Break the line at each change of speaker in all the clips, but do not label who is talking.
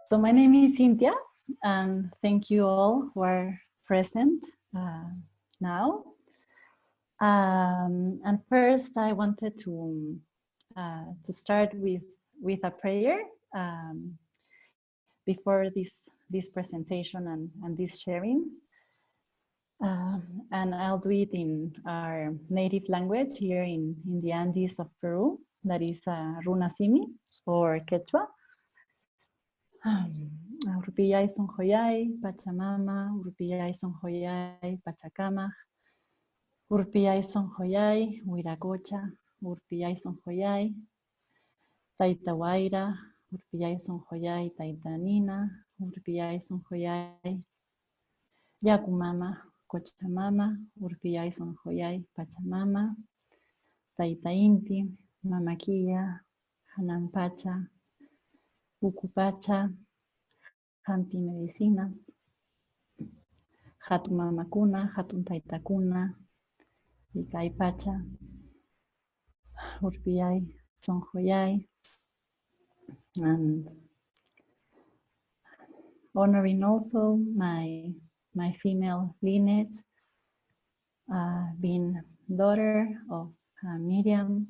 So my name is Cynthia, and thank you all who are present now. And first, I wanted to start with a prayer before this presentation and this sharing. And I'll do it in our native language here in the Andes of Peru, that is Runasimi or Quechua. Urpillay sonjoyay, Pachamama, Urpillay sonjoyay, Pachacama, Urpillay sonjoyay, Huiracocha, Urpillay sonjoyay, Taitahuayra, Urpillay sonjoyay, Taitanina, Urpillay sonjoyay, Yacumama, Cochamama, Urpillay sonjoyay, Pachamama, Taitainti, Mamaquilla, Hanan Pacha, Ukhu Pacha, Hampi Medicinas, Hatun Mamakuna, Hatun Taitakuna, Ikai Pacha, Urpillay sonjoyay, and honoring also my female lineage, being daughter of Miriam,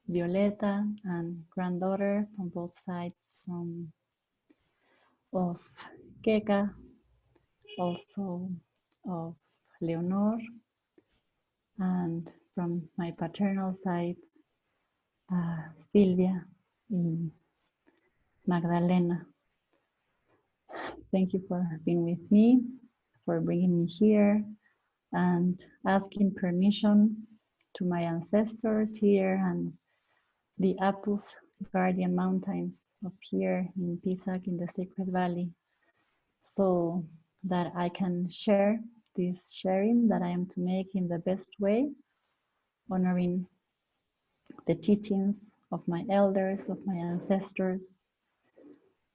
Violeta, and granddaughter from both sides of Keka, also of Leonor, and from my paternal side, Silvia, Magdalena. Thank you for being with me, for bringing me here, and asking permission to my ancestors here and the Apus guardian mountains up here in Pisac in the Sacred Valley, so that I can share this sharing that I am to make in the best way, honoring the teachings of my elders, of my ancestors,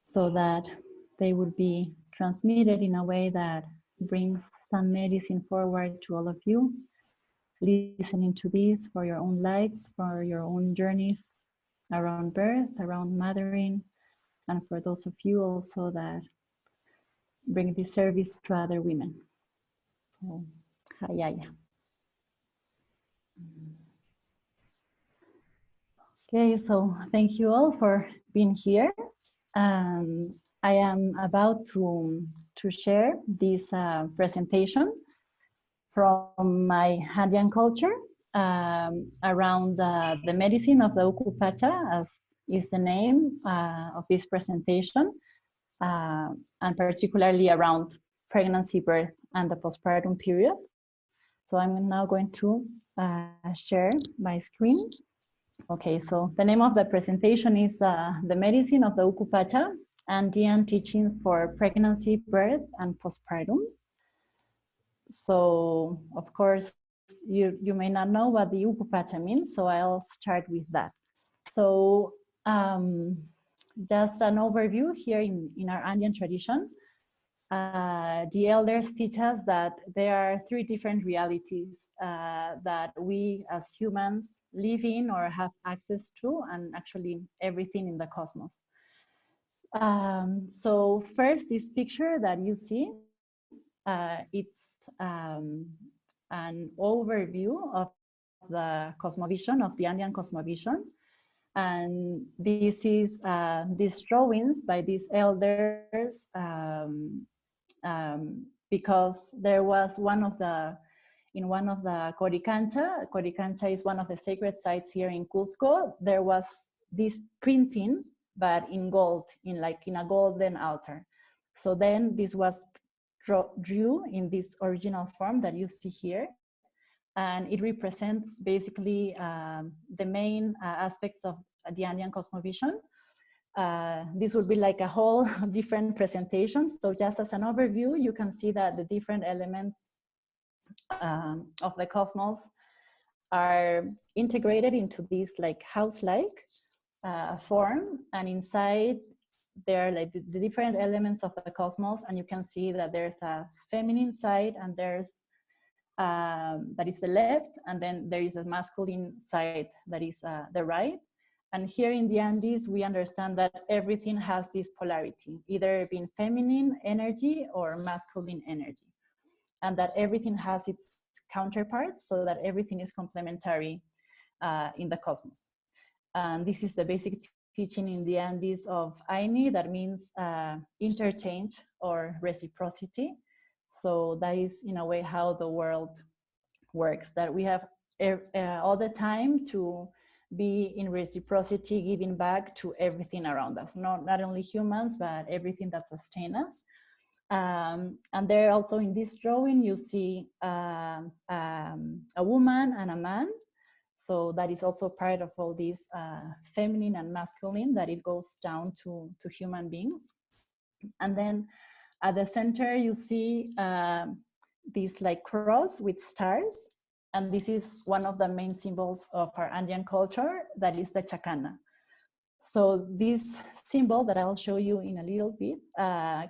so that they would be transmitted in a way that brings some medicine forward to all of you, listening to this for your own lives, for your own journeys around birth, around mothering, and for those of you also that bring this service to other women. So, hayaya. Okay, so thank you all for being here. And I am about to share this presentation from my Andean culture around the medicine of the Ukhu Pacha, as is the name of this presentation, and particularly around pregnancy, birth, and the postpartum period. So I'm now going to share my screen. Okay, so the name of the presentation is The Medicine of the Ukhu Pacha Andean Teachings for Pregnancy, Birth, and Postpartum. So, of course, you may not know what the Ukhu Pacha means, so I'll start with that. So, just an overview here in our Andean tradition. The elders teach us that there are three different realities that we as humans live in or have access to, and actually everything in the cosmos. So first, this picture that you see, it's an overview of the cosmovision, of the Andean cosmovision. And this is these drawings by these elders, because there was in one of the Coricancha is one of the sacred sites here in Cusco, there was this printing, but in gold, in a golden altar. So then this was drew in this original form that you see here. And it represents basically the main aspects of the Andean cosmovision. This would be like a whole different presentation. So just as an overview, you can see that the different elements of the cosmos are integrated into this like house-like form. And inside there are like the different elements of the cosmos. And you can see that there's a feminine side, and there's that is the left, and then there is a masculine side that is the right. And here in the Andes, we understand that everything has this polarity, either being feminine energy or masculine energy, and that everything has its counterparts, so that everything is complementary in the cosmos. And this is the basic teaching in the Andes of Aini, that means interchange or reciprocity. So that is, in a way, how the world works, that we have all the time to be in reciprocity, giving back to everything around us, not only humans, but everything that sustains us. And there also in this drawing, you see a woman and a man. So that is also part of all this feminine and masculine, that it goes down to human beings. And then at the center, you see this like cross with stars. And this is one of the main symbols of our Andean culture, that is the Chakana. So this symbol that I'll show you in a little bit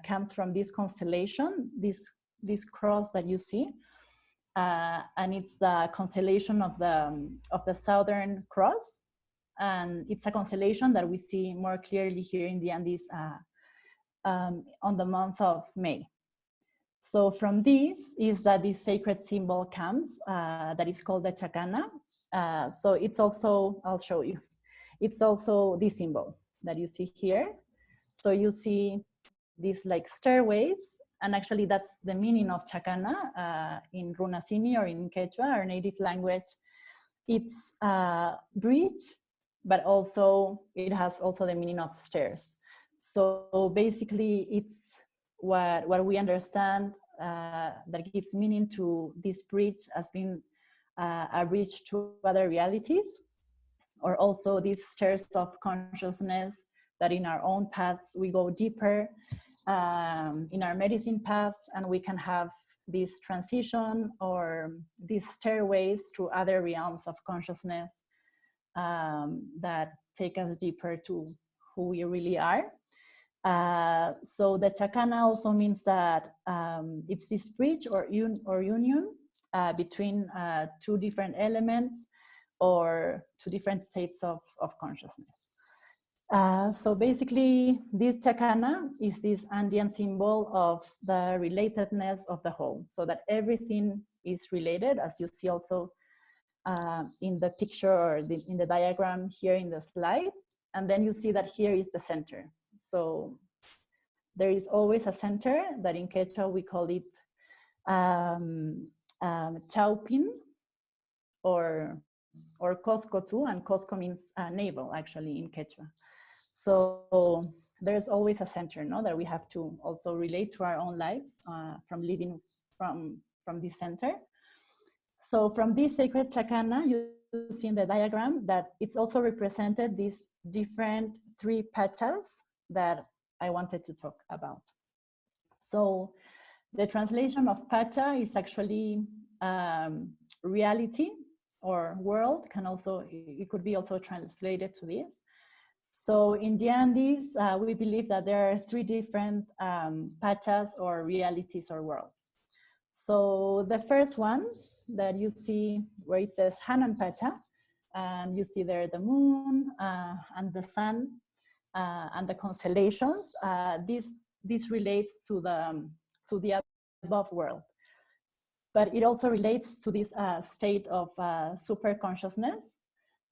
comes from this constellation, this cross that you see. And it's the constellation of the Southern Cross. And it's a constellation that we see more clearly here in the Andes on the month of May. So from this is that this sacred symbol comes, that is called the Chakana. So it's also, I'll show you, it's also this symbol that you see here. So you see these like stairways, and actually that's the meaning of Chakana in Runasimi or in Quechua, our native language. It's bridge, but also it has also the meaning of stairs. So basically it's what we understand that gives meaning to this bridge as being a bridge to other realities, or also these stairs of consciousness, that in our own paths we go deeper in our medicine paths, and we can have this transition or these stairways to other realms of consciousness that take us deeper to who we really are. So the Chakana also means that it's this bridge or union between two different elements or two different states of consciousness. So basically, this Chakana is this Andean symbol of the relatedness of the whole, so that everything is related, as you see also in the picture or in the diagram here in the slide. And then you see that here is the center. So there is always a center that in Quechua we call it Chaupin or Cosco too, and Cosco means navel actually in Quechua. So there's always a center, no, that we have to also relate to our own lives from living from this center. So from this sacred Chakana, you see in the diagram that it's also represented these different 3 pachas that I wanted to talk about. So the translation of Pacha is actually reality or world, it could be also translated to this. So in the Andes, we believe that there are 3 different Pachas or realities or worlds. So the first one that you see where it says Hanan Pacha, and you see there the moon and the sun and the constellations. This relates to the above world, but it also relates to this state of super consciousness.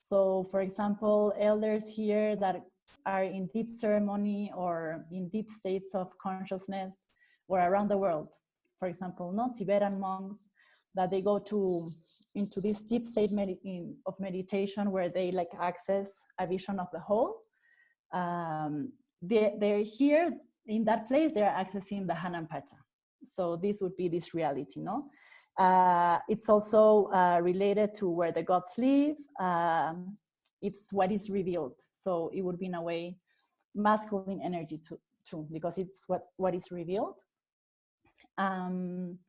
So for example, elders here that are in deep ceremony or in deep states of consciousness or around the world, for example, no Tibetan monks, that they go into this deep state of meditation where they like access a vision of the whole. They're here in that place, they're accessing the Hanan Pacha. So this would be this reality, no? It's also related to where the gods live. It's what is revealed. So it would be in a way masculine energy too, because it's what is revealed. And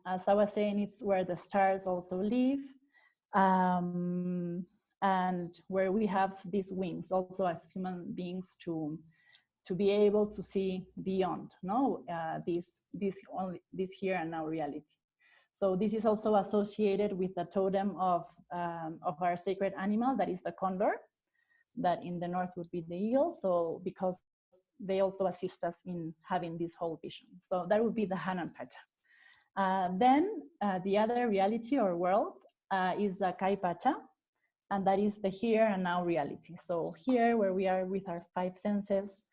as I was saying, it's where the stars also live, and where we have these wings also as human beings to be able to see beyond, no, this here and now reality. So this is also associated with the totem of our sacred animal, that is the condor. that in the north would be the eagle. So because they also assist us in having this whole vision. So that would be the Hanan Pacha. Then the other reality or world is the Kai Pacha, and that is the here and now reality. So here, where we are with our 5 senses,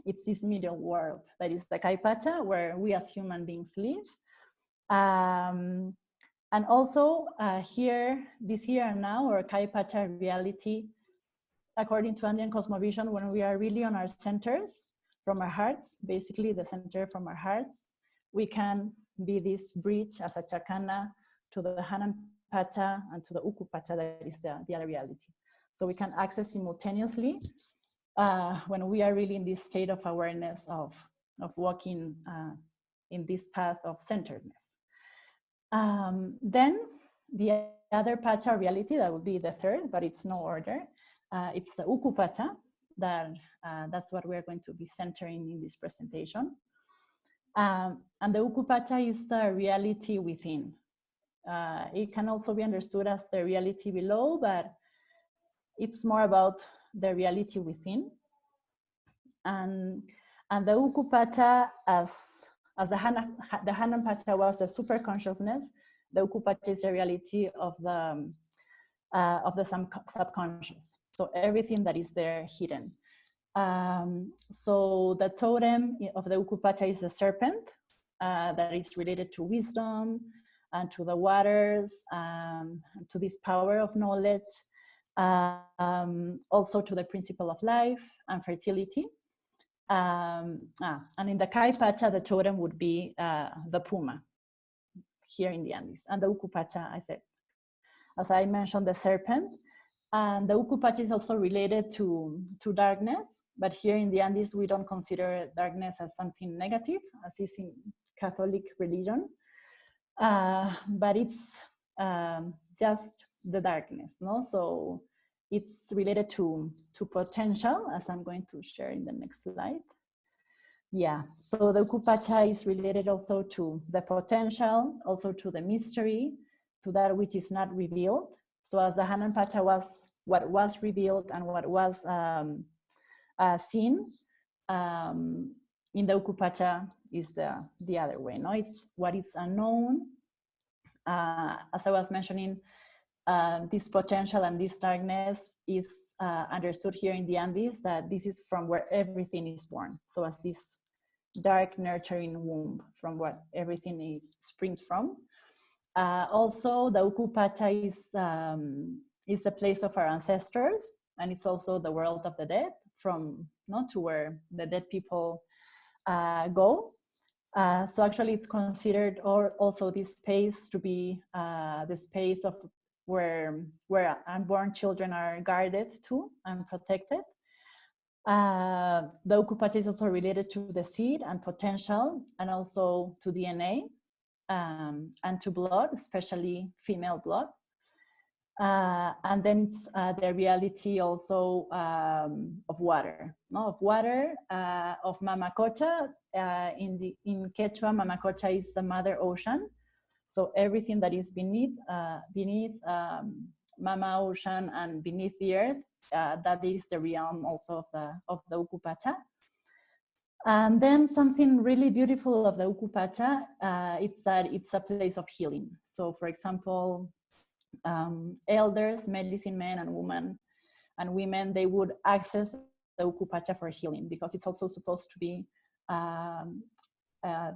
it's this middle world that is the Kai Pacha, where we as human beings live. And also here, this here and now, or Kai Pacha reality, according to Andean cosmovision, when we are really on our centers, from our hearts, basically the center from our hearts, we can be this bridge as a Chakana to the Hanan Pacha and to the Ukhu Pacha, that is the other reality. So we can access simultaneously when we are really in this state of awareness of walking in this path of centeredness. Then the other Pacha reality, that would be the third, but it's no order. It's the Ukhu Pacha, that's what we're going to be centering in this presentation. And the Ukhu Pacha is the reality within. It can also be understood as the reality below, but it's more about the reality within. And the Ukhu Pacha, as the Hanan Pacha was the super consciousness, the Ukhu Pacha is the reality of the subconscious. So everything that is there hidden. So the totem of the Ukhu Pacha is the serpent, that is related to wisdom and to the waters, to this power of knowledge, also to the principle of life and fertility. And in the Kai Pacha, the totem would be the puma here in the Andes. And the Ukhu Pacha, as I mentioned, the serpent. And the Ukhu Pacha is also related to darkness, but here in the Andes, we don't consider darkness as something negative, as is in Catholic religion. But it's just the darkness, no? So it's related to potential, as I'm going to share in the next slide. Yeah, so the Ukhu Pacha is related also to the potential, also to the mystery, to that which is not revealed. So as the Hanan Pacha was what was revealed and what was seen, in the Ukhu Pacha is the other way, no? It's what is unknown. As I was mentioning, this potential and this darkness is understood here in the Andes, that this is from where everything is born. So as this dark nurturing womb from what everything springs from. Also, the Ukhu Pacha is the place of our ancestors, and it's also the world of the dead, from to where the dead people go. So actually, it's considered, or also this space to be the space of where unborn children are guarded to and protected. The Ukhu Pacha is also related to the seed and potential, and also to DNA. And to blood, especially female blood. And then it's the reality also of water, of water, of Mamacocha. In Quechua, Mamacocha is the mother ocean. So everything that is beneath Mama Ocean and beneath the earth, that is the realm also of the Ukhu Pacha. And then something really beautiful of the Ukhu Pacha, it's that it's a place of healing. So for example, elders, medicine men and women, they would access the Ukhu Pacha for healing, because it's also supposed to be,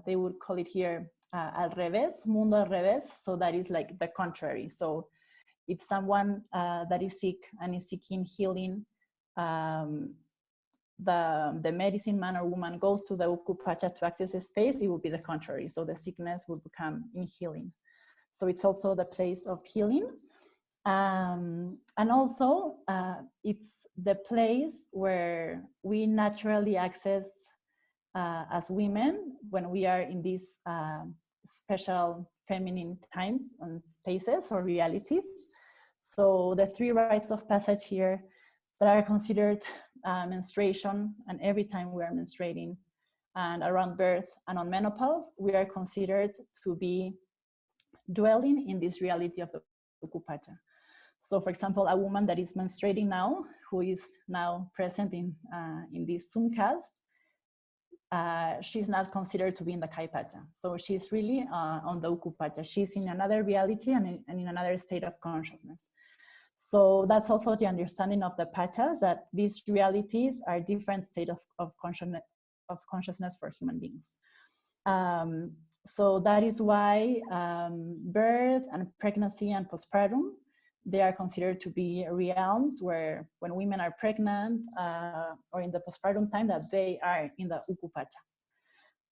they would call it here, al revés, mundo al revés. So that is like the contrary. So if someone that is sick and is seeking healing, the medicine man or woman goes to the Ukhu Pacha to access a space, it will be the contrary. So the sickness will become in healing. So it's also the place of healing. And also it's the place where we naturally access as women when we are in these special feminine times and spaces or realities. So the 3 rites of passage here that are considered menstruation, and every time we are menstruating, and around birth and on menopause, we are considered to be dwelling in this reality of the Ukhu Pacha. So for example, a woman that is menstruating now, who is now present in this Zoom cast, she's not considered to be in the Kai Pacha. So she's really on the Ukhu Pacha. She's in another reality and in another state of consciousness. So that's also the understanding of the Pachas, that these realities are different state of consciousness for human beings. So that is why birth and pregnancy and postpartum, they are considered to be realms where when women are pregnant or in the postpartum time, that they are in the Ukhu Pacha.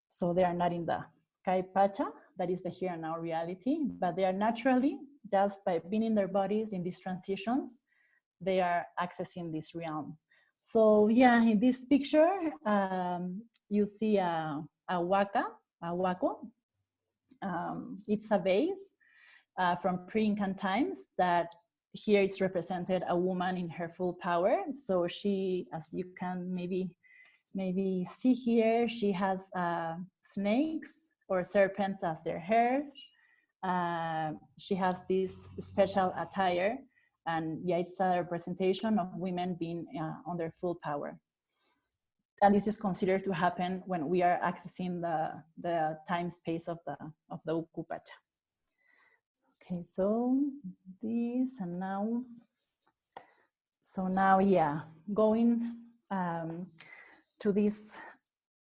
So they are not in the Kai Pacha, that is the here and now reality, but they are naturally, just by being in their bodies in these transitions, they are accessing this realm. So yeah, in this picture, you see a wako. It's a vase from pre-Incan times that here it's represented a woman in her full power. So she, as you can maybe see here, she has snakes or serpents as their hairs. She has this special attire, and yeah, it's a representation of women being on their full power. And this is considered to happen when we are accessing the time space of the Ukhu Pacha. Okay, so this and now, yeah, going to this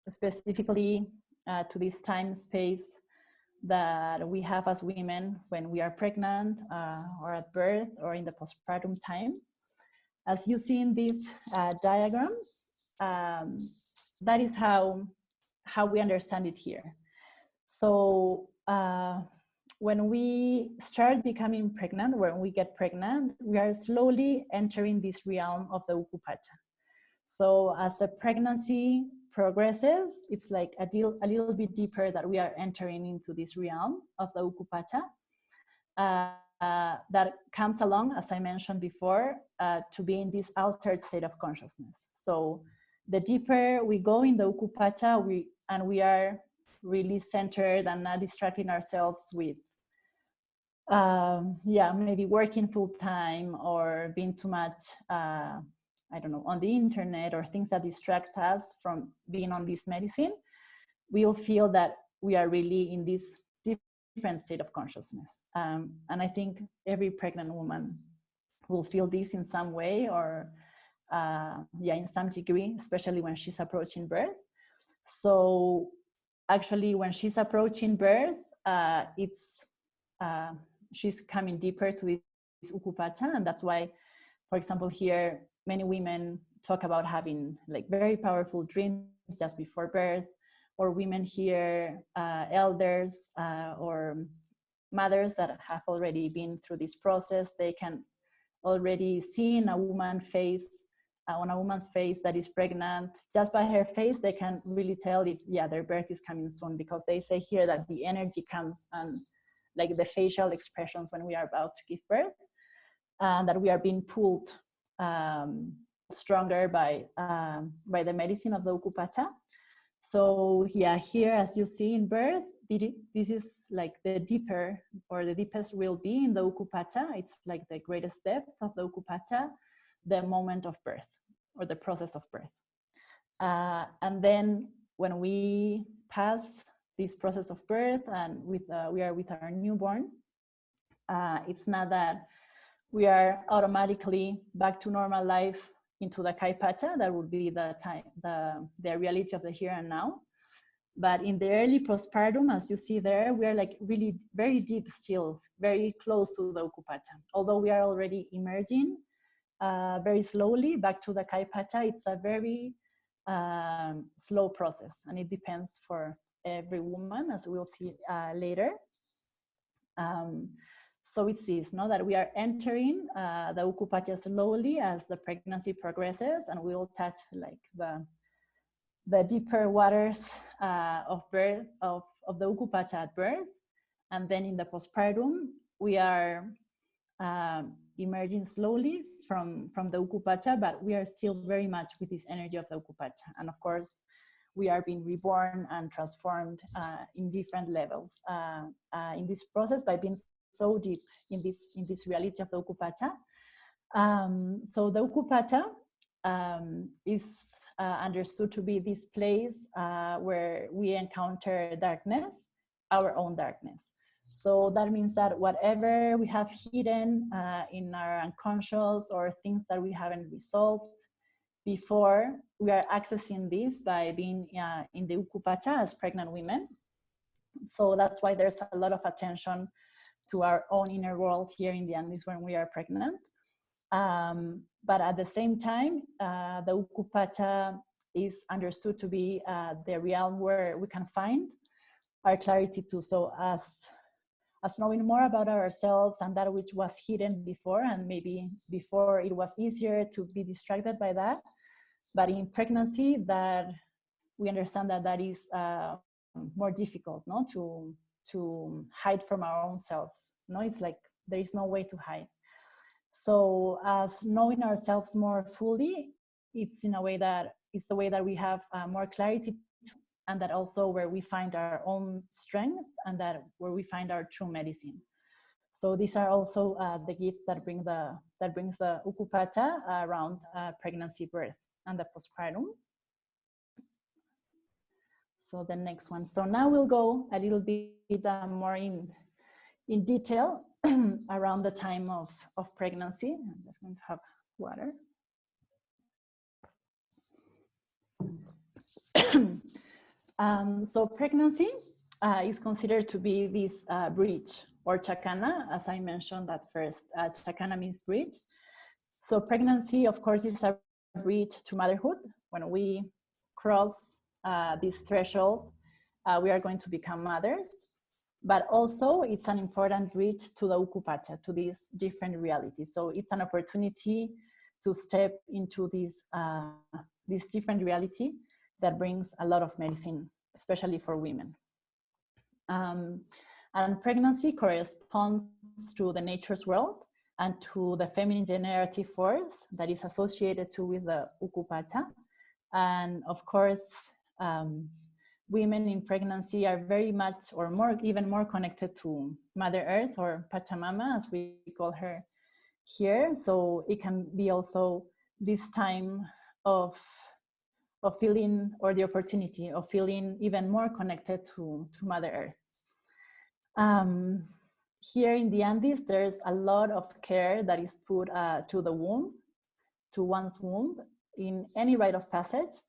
specifically to this time space that we have as women when we are pregnant or at birth or in the postpartum time. As you see in this diagram, that is how we understand it here. So when we start becoming pregnant, when we get pregnant, we are slowly entering this realm of the Ukhu Pacha. So as the pregnancy progresses, it's like a little bit deeper that we are entering into this realm of the Ukhu Pacha. That comes along, as I mentioned before, to be in this altered state of consciousness. So the deeper we go in the Ukhu Pacha, we are really centered and not distracting ourselves with, maybe working full time or being too much, I don't know, on the internet or things that distract us from being on this medicine, we'll feel that we are really in this different state of consciousness. And I think every pregnant woman will feel this in some way or in some degree, especially when she's approaching birth. So actually when she's approaching birth, she's coming deeper to this Ukhu Pacha, and that's why, for example, here many women talk about having like very powerful dreams just before birth, or women here, elders or mothers that have already been through this process, they can already see in a woman's face that is pregnant. Just by her face, they can really tell if their birth is coming soon, because they say here that the energy comes and like the facial expressions when we are about to give birth, and that we are being pulled stronger by the medicine of the Ukhu Pacha. So here, as you see in birth, this is like the deeper or the deepest will be in the Ukhu Pacha. It's like the greatest depth of the Ukhu Pacha, the moment of birth or the process of birth. And then when we pass this process of birth and we are with our newborn, it's not that we are automatically back to normal life into the Kai Pacha. That would be the reality of the here and now. But in the early postpartum, as you see there, we are like really very deep still, very close to the Ukhu Pacha. Although we are already emerging very slowly back to the Kai Pacha, it's a very slow process, and it depends for every woman, as we'll see later. So it's this, that we are entering the Ukhu Pacha slowly as the pregnancy progresses, and we'll touch like the deeper waters of birth, of the Ukhu Pacha at birth. And then in the postpartum, we are emerging slowly from the Ukhu Pacha, but we are still very much with this energy of the Ukhu Pacha. And of course, we are being reborn and transformed in different levels in this process by being so deep in this reality of the Ukhu Pacha. So the Ukhu Pacha is understood to be this place where we encounter darkness, our own darkness. So that means that whatever we have hidden in our unconscious or things that we haven't resolved before, we are accessing this by being in the Ukhu Pacha as pregnant women. So that's why there's a lot of attention to our own inner world here in the Andes when we are pregnant. But at the same time, the Ukhu Pacha is understood to be the realm where we can find our clarity too. So as knowing more about ourselves and that which was hidden before, and maybe before it was easier to be distracted by that, but in pregnancy that we understand that that is more difficult, no, to hide from our own selves. No, it's like there is no way to hide. So as knowing ourselves more fully, it's in a way that it's the way that we have more clarity, and that also where we find our own strength, and that where we find our true medicine. So these are also the gifts that brings the Ukhu Pacha around pregnancy, birth, and the postpartum. So the next one. So now we'll go a little bit more in detail around the time of pregnancy. I'm just going to have water. So pregnancy is considered to be this bridge, or Chakana, as I mentioned at first. Chakana means bridge. So pregnancy, of course, is a bridge to motherhood. When we cross this threshold, we are going to become mothers. But also, it's an important bridge to the Ukhu Pacha, to these different realities. So it's an opportunity to step into this different reality that brings a lot of medicine, especially for women. And pregnancy corresponds to the nature's world and to the feminine generative force that is associated to with the Ukhu Pacha. And of course, women in pregnancy are very much, or more, even more connected to Mother Earth, or Pachamama, as we call her here. So it can be also this time of feeling, or the opportunity of feeling even more connected to Mother Earth. Here in the Andes, there's a lot of care that is put to the womb, to one's womb, in any rite of passage,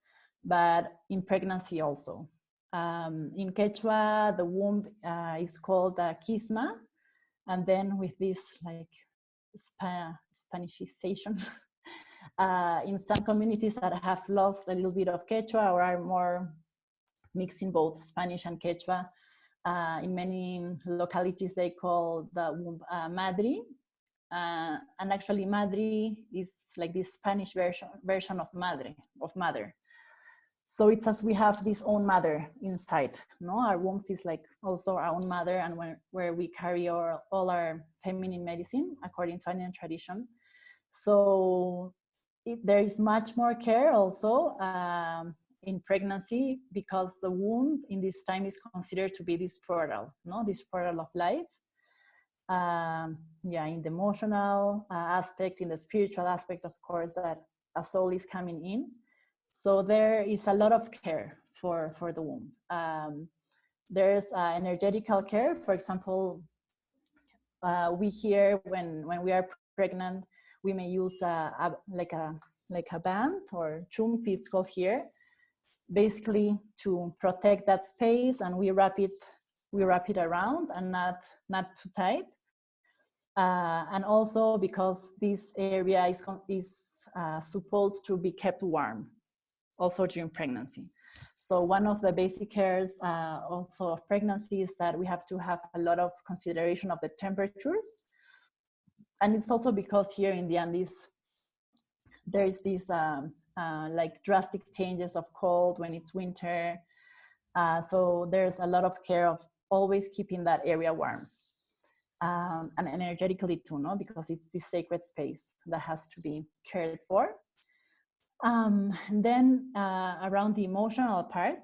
but in pregnancy also. In Quechua, the womb is called Kisma, and then with this like Spanishization, in some communities that have lost a little bit of Quechua or are more mixing both Spanish and Quechua, in many localities they call the womb Madri, and actually Madri is like this Spanish version of Madre, of mother. So it's as we have this own mother inside, no? Our wombs is like also our own mother, and where we carry all our feminine medicine according to Andean tradition. So there is much more care also in pregnancy, because the womb in this time is considered to be this portal, no? This portal of life. Yeah, in the emotional aspect, in the spiritual aspect, of course, that a soul is coming in. So there is a lot of care for the womb. There's energetical care. For example, we hear when we are pregnant, we may use like a band, or chumpi, it's called here, basically to protect that space, and we wrap it around and not too tight. And also because this area is supposed to be kept warm also during pregnancy. So one of the basic cares also of pregnancy is that we have to have a lot of consideration of the temperatures. And it's also because here in the Andes, there is this like drastic changes of cold when it's winter. So there's a lot of care of always keeping that area warm. And energetically too, no? Because it's this sacred space that has to be cared for. Then around the emotional part,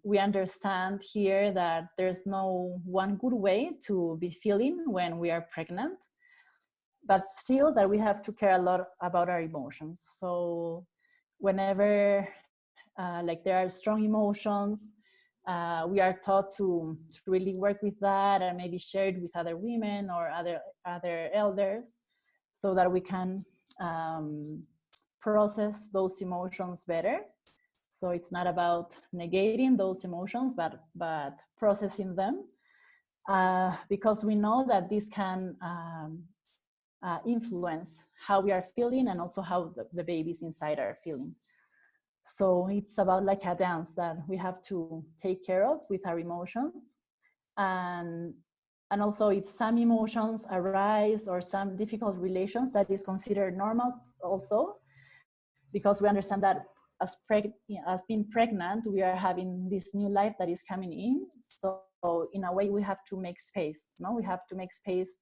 we understand here that there's no one good way to be feeling when we are pregnant. but still that we have to care a lot about our emotions. So whenever like there are strong emotions, we are taught to really work with that and maybe share it with other women or other elders, so that we can process those emotions better. So it's not about negating those emotions, but processing them, because we know that this can influence how we are feeling and also how the babies inside are feeling. So it's about like a dance that we have to take care of with our emotions. And also if some emotions arise or some difficult relations, that is considered normal also, because we understand that as being pregnant, we are having this new life that is coming in. So in a way we have to make space, no? We have to make space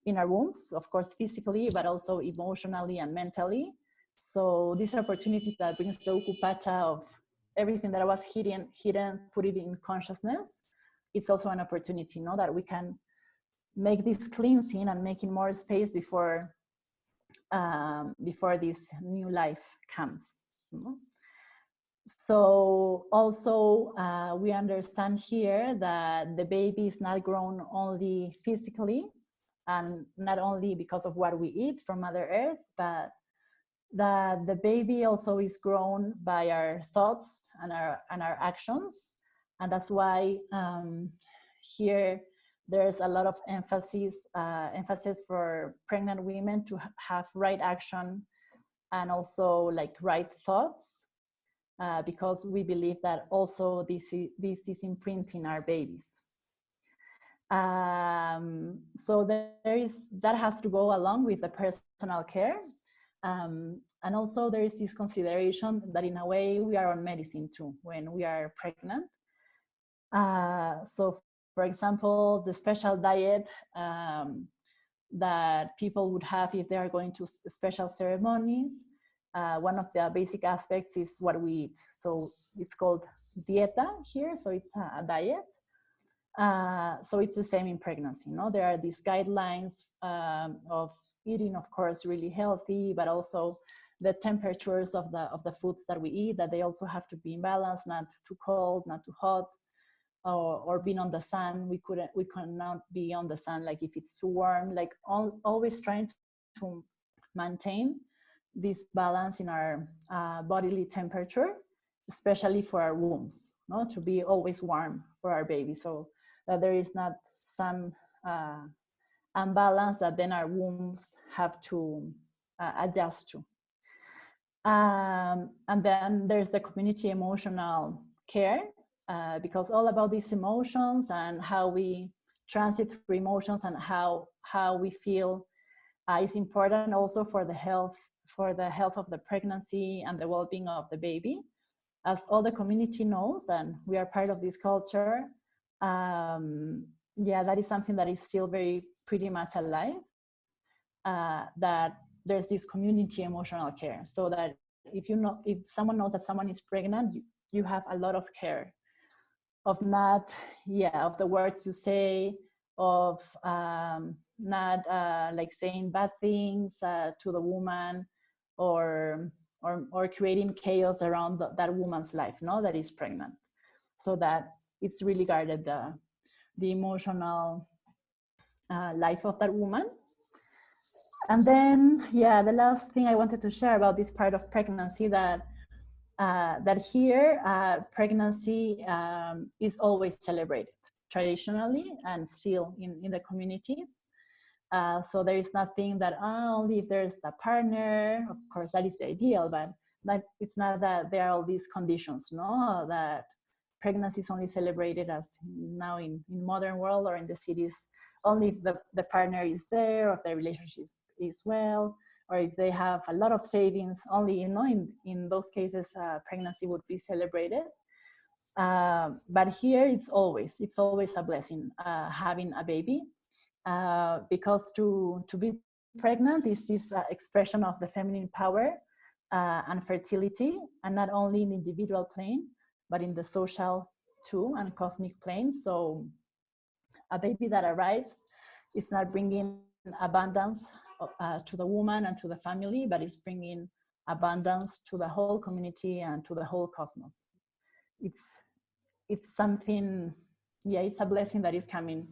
in our wombs, of course, physically, but also emotionally and mentally. So this opportunity that brings the Ukhu Pacha of everything that was hidden, put it in consciousness. It's also an opportunity, no? That we can make this cleansing and making more space before this new life comes. So also we understand here that the baby is not grown only physically, and not only because of what we eat from Mother Earth, but that the baby also is grown by our thoughts and our actions. And that's why here there's a lot of emphasis for pregnant women to have right action and also like right thoughts, because we believe that also this is imprinting our babies. So that has to go along with the personal care. And also there is this consideration that in a way we are on medicine too when we are pregnant. So for example, the special diet that people would have if they are going to special ceremonies, one of the basic aspects is what we eat. So it's called dieta here, so it's a diet. So it's the same in pregnancy, no? There are these guidelines of eating, of course, really healthy, but also the temperatures of the foods that we eat, that they also have to be in balance, not too cold, not too hot, or being on the sun. We cannot be on the sun like if it's too warm, like always trying to maintain this balance in our bodily temperature, especially for our wombs, no? To be always warm for our baby, so that there is not some unbalance that then our wombs have to adjust to. And then there's the community emotional care, because all about these emotions and how we transit through emotions and how we feel is important also for the health of the pregnancy and the well-being of the baby. As all the community knows, and we are part of this culture, yeah, that is something that is still pretty much alive, that there's this community emotional care, so that if someone knows that someone is pregnant, you have a lot of care of of the words you say, of not like saying bad things to the woman, or creating chaos around that woman's life, no, that is pregnant, so that it's really guarded the emotional life of that woman. And then, yeah, the last thing I wanted to share about this part of pregnancy, that here pregnancy is always celebrated traditionally and still in the communities. So there is nothing that only if there's a partner, of course that is the ideal, but it's not that there are all these conditions, no, that pregnancy is only celebrated as now in modern world or in the cities only if the partner is there, or if the relationship is well, or if they have a lot of savings. Only, in those cases pregnancy would be celebrated. But here it's always a blessing having a baby, because to be pregnant is this expression of the feminine power and fertility, and not only in the individual plane but in the social too and cosmic plane. So a baby that arrives is not bringing abundance to the woman and to the family, but it's bringing abundance to the whole community and to the whole cosmos. It's something, yeah, it's a blessing that is coming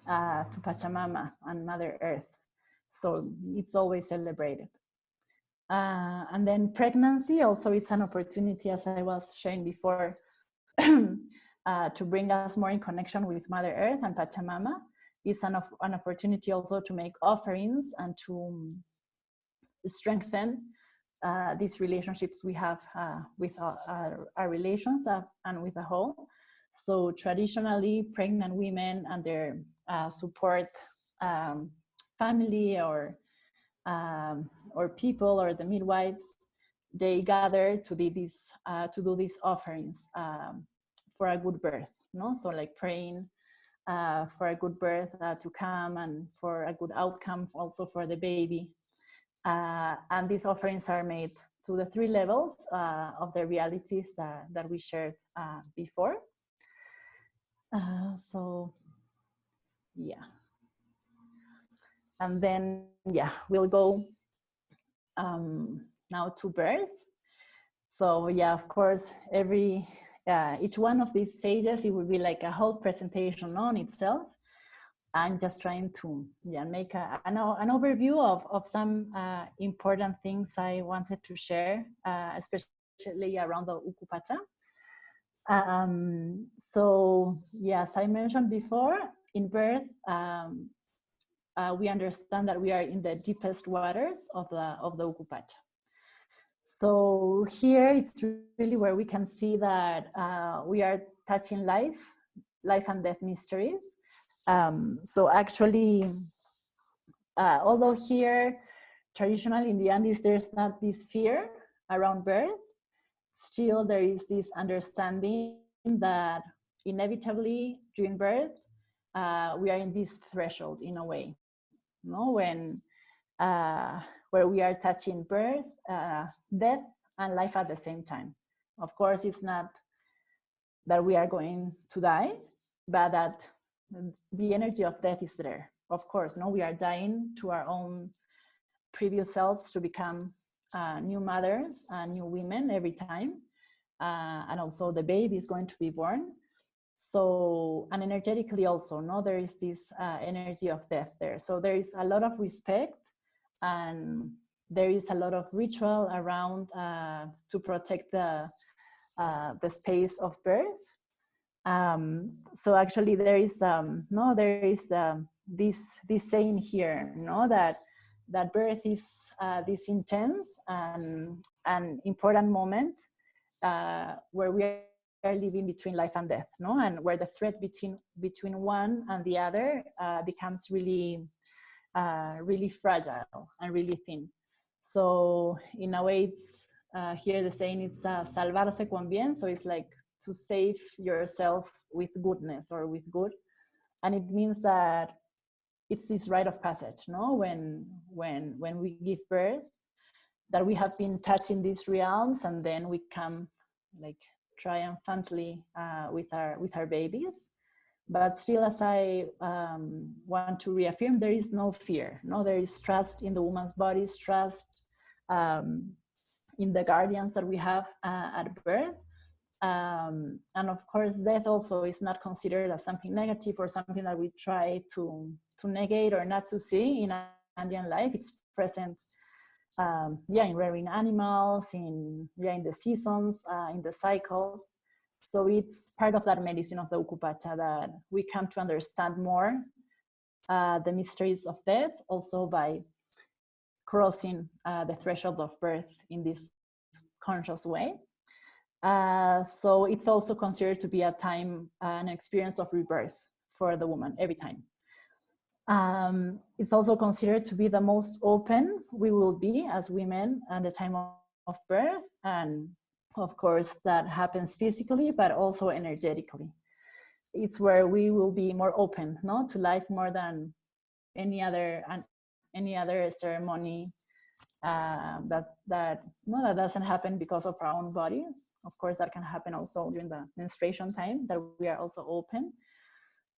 to Pachamama and Mother Earth. So it's always celebrated. And then pregnancy also, it's an opportunity, as I was sharing before, to bring us more in connection with Mother Earth and Pachamama. It's an opportunity also to make offerings and to strengthen these relationships we have with our relations and with the whole. So traditionally, pregnant women and their support family or people or the midwives, they gather to do these offerings for a good birth, no? So like praying for a good birth to come and for a good outcome also for the baby. And these offerings are made to the 3 levels of the realities that we shared before. So yeah. And then, yeah, we'll go now to birth. So yeah, of course, each one of these stages, it would be like a whole presentation on itself. I'm just trying to make an overview of some important things I wanted to share, especially around the Ukhu Pacha. So yes, I mentioned before, in birth, we understand that we are in the deepest waters of the Ukhu Pacha. So here it's really where we can see that we are touching life and death mysteries. So actually, although here traditionally in the Andes there's not this fear around birth, still there is this understanding that inevitably during birth we are in this threshold in a way, no? When where we are touching birth, death, and life at the same time. Of course, it's not that we are going to die, but that the energy of death is there. Of course, no, we are dying to our own previous selves to become new mothers and new women every time. And also the baby is going to be born. So, and energetically also, no, there is this energy of death there. So there is a lot of respect and there is a lot of ritual around to protect the space of birth. So actually there is this saying here, no, that birth is this intense and important moment where we are living between life and death, no, and where the thread between one and the other becomes really fragile and really thin. So in a way, it's here the saying, it's salvarse con bien, so it's like to save yourself with goodness or with good. And it means that it's this rite of passage, no? When we give birth, that we have been touching these realms, and then we come like triumphantly with our babies. But still, as I want to reaffirm, there is no fear, no, there is trust in the woman's bodies, trust in the guardians that we have at birth. And of course, death also is not considered as something negative or something that we try to negate or not to see in Andean life. It's present, in rearing animals, in the seasons, in the cycles. So it's part of that medicine of the Ukhu Pacha that we come to understand more the mysteries of death, also by crossing the threshold of birth in this conscious way. So it's also considered to be a time, an experience of rebirth for the woman every time. It's also considered to be the most open we will be as women at the time of birth. And of course, that happens physically, but also energetically. It's where we will be more open, no, to life more than any other ceremony that doesn't happen because of our own bodies. Of course, that can happen also during the menstruation time, that we are also open.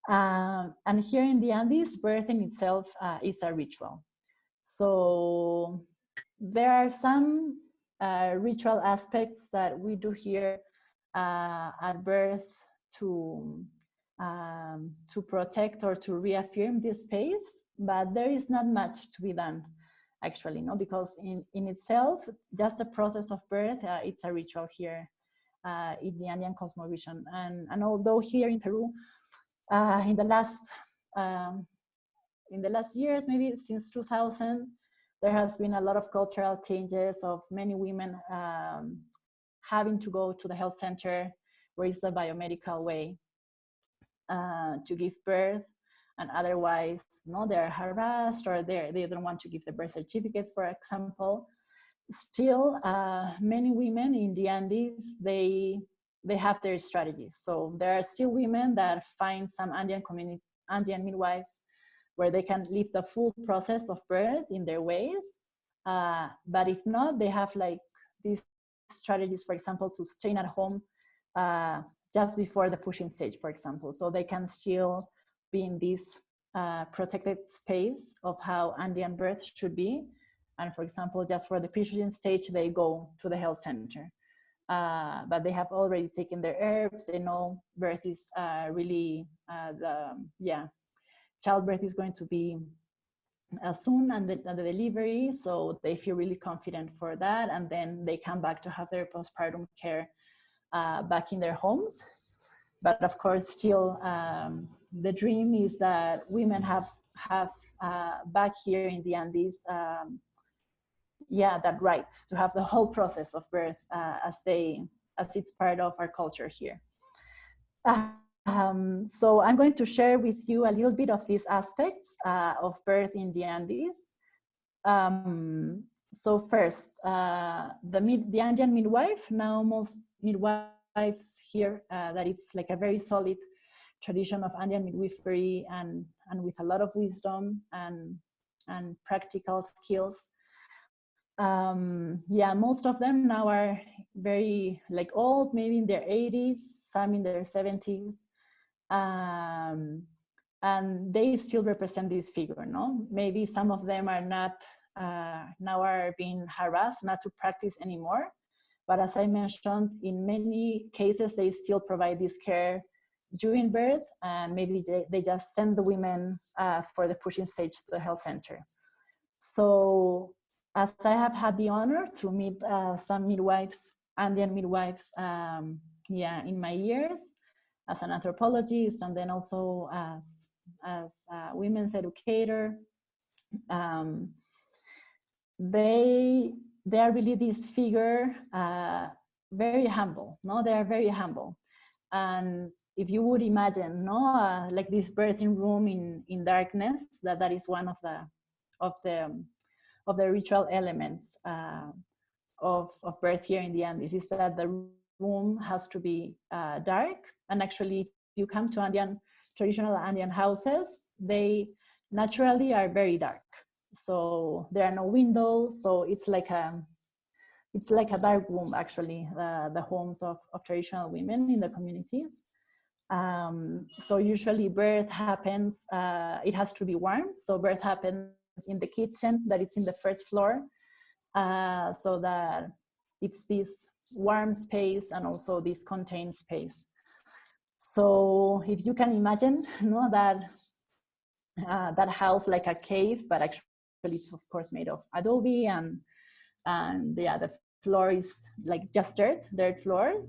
And here in the Andes, birth in itself is a ritual. So there are some ritual aspects that we do here at birth to protect or to reaffirm this space, but there is not much to be done, actually, no, because in itself, just the process of birth, it's a ritual here in the Andean cosmovision. And although here in Peru, in the last years, maybe since 2000, there has been a lot of cultural changes of many women having to go to the health center, where is the biomedical way to give birth, and otherwise, no, they're harassed or they don't want to give the birth certificates, for example. Still, many women in the Andes, they have their strategies. So there are still women that find some Andean midwives where they can live the full process of birth in their ways. But if not, they have like these strategies, for example, to stay at home just before the pushing stage, for example. So they can still be in this protected space of how Andean birth should be. And for example, just for the pushing stage, they go to the health center. But they have already taken their herbs. They know birth is really, childbirth is going to be soon and the delivery. So they feel really confident for that. And then they come back to have their postpartum care back in their homes. But of course, still the dream is that women have back here in the Andes, that right to have the whole process of birth as it's part of our culture here. So I'm going to share with you a little bit of these aspects of birth in the Andes. So first, the Andean midwife, now most midwives here, that it's like a very solid tradition of Andean midwifery and with a lot of wisdom and practical skills. Most of them now are very like old, maybe in their 80s, some in their 70s. And they still represent this figure, no? Maybe some of them are not, now are being harassed not to practice anymore. But as I mentioned, in many cases, they still provide this care during birth, and maybe they just send the women for the pushing stage to the health center. So as I have had the honor to meet some midwives, Andean midwives, in my years as an anthropologist, and then also as a women's educator, they are really this figure, very humble. No, they are very humble, and if you would imagine, no, like this birthing room in darkness, that is one of the ritual elements of birth here in the Andes, is that the room has to be dark. And actually, if you come to traditional Andean houses, they naturally are very dark. So there are no windows. So it's like a dark room, actually, the homes of traditional women in the communities. So usually birth happens, it has to be warm. So birth happens in the kitchen, that it's in the first floor, so that it's this warm space and also this contained space. So if you can imagine, no, that house like a cave, but actually it's of course made of adobe, and the floor is like just dirt floor,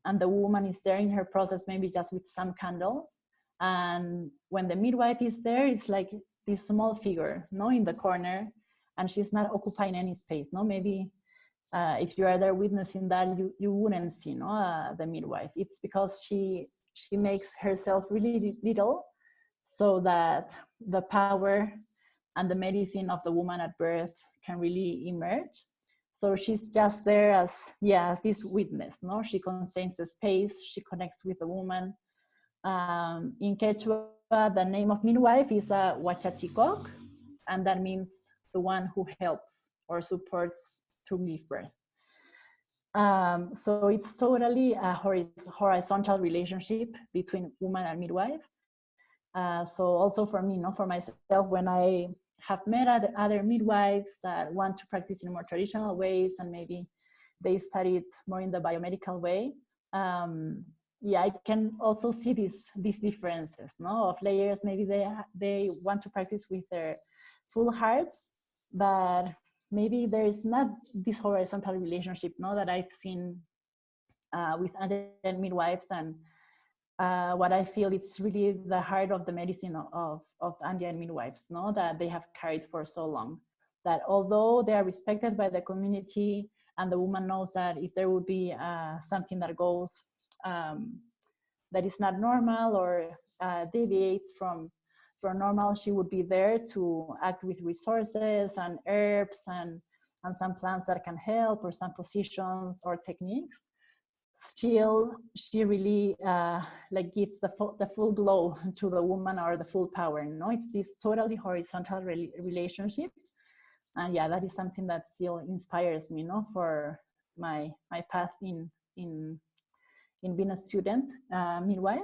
and the woman is there in her process, maybe just with some candles. And when the midwife is there, it's like this small figure, no, in the corner, and she's not occupying any space, no. Maybe if you are there witnessing that, you wouldn't see, no, the midwife. It's because she makes herself really little, so that the power and the medicine of the woman at birth can really emerge. So she's just there as this witness, no? She contains the space, she connects with the woman. In Quechua, the name of midwife is a Huachachicog, and that means the one who helps or supports to give birth. So it's totally a horizontal relationship between woman and midwife. So also for me, for myself, when I have met other midwives that want to practice in more traditional ways, and maybe they studied more in the biomedical way, yeah, I can also see these differences, of layers. Maybe they want to practice with their full hearts, but maybe there is not this horizontal relationship, that I've seen with Andean midwives. And what I feel it's really the heart of the medicine of Andean midwives, that they have carried for so long. That although they are respected by the community, and the woman knows that if there would be something that goes that is not normal or deviates from normal, she would be there to act with resources and herbs and some plants that can help, or some positions or techniques. Still, she really gives the full glow to the woman, or the full power. It's this totally horizontal relationship, and yeah, that is something that still inspires me, for my path in being a student midwife.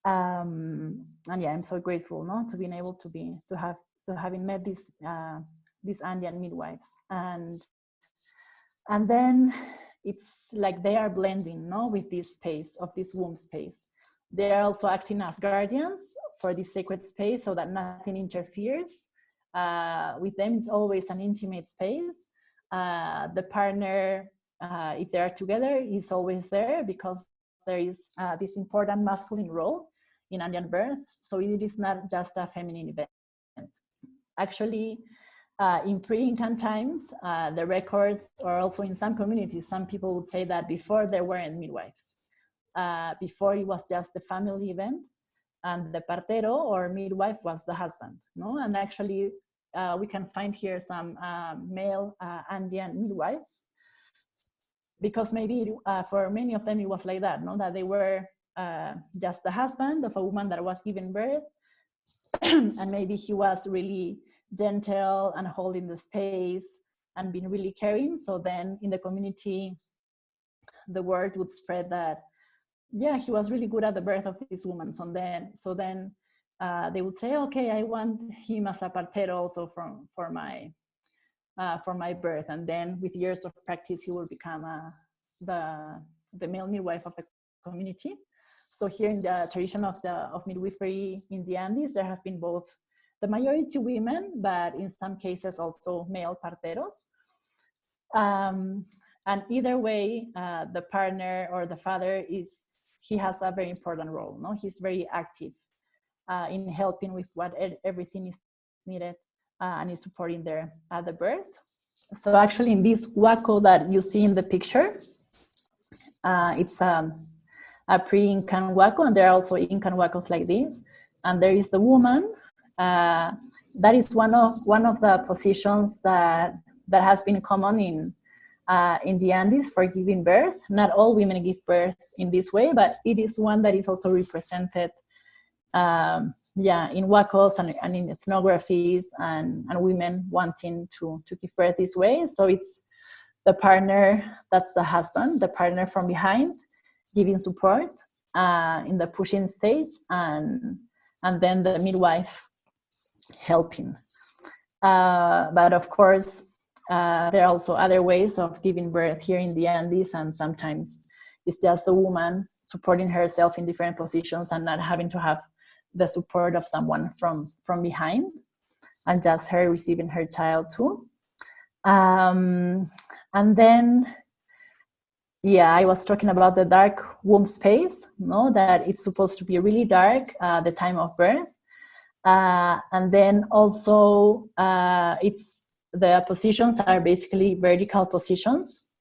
And yeah, I'm so grateful, to being able to having met these Andean midwives, and then it's like they are blending, with this space of this womb space. They are also acting as guardians for this sacred space, so that nothing interferes with them. It's always an intimate space. The partner, if they are together, is always there, because there is this important masculine role in Andean birth. So it is not just a feminine event. Actually, in pre-Incan times, the records, or also in some communities, some people would say that before there weren't midwives. Before it was just the family event, and the partero or midwife was the husband. And actually, we can find here some male Andean midwives, because maybe for many of them it was like that, that they were just the husband of a woman that was giving birth, and maybe he was really gentle and holding the space and being really caring. So then in the community, the word would spread that, yeah, he was really good at the birth of this woman. So then they would say, okay, I want him as a partero also for my birth. And then with years of practice, he will become the male midwife of the community. So here in the tradition of midwifery in the Andes, there have been both the majority women, but in some cases also male parteros. And either way, the partner or the father he has a very important role. He's very active in helping with everything is needed, and is supporting the birth. So actually, in this huaco that you see in the picture, it's a pre-Incan huaco, and there are also Incan huacos like this. And there is the woman. That is one of the positions that has been common in the Andes for giving birth. Not all women give birth in this way, but it is one that is also represented in huacos and in ethnographies, and women wanting to give birth this way. So it's the partner, that's the husband, the partner from behind, giving support in the pushing stage, and then the midwife helping. But of course, there are also other ways of giving birth here in the Andes, and sometimes it's just the woman supporting herself in different positions and not having to have the support of someone from behind, and just her receiving her child too. And then, I was talking about the dark womb space, that it's supposed to be really dark the time of birth. And then also the positions are basically vertical positions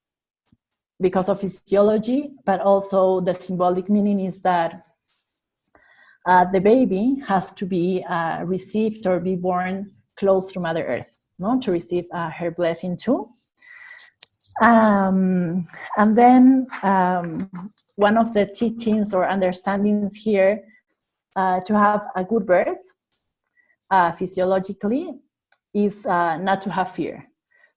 because of physiology, but also the symbolic meaning is that the baby has to be received or be born close to Mother Earth, to receive her blessing too. And then one of the teachings or understandings here to have a good birth physiologically is not to have fear.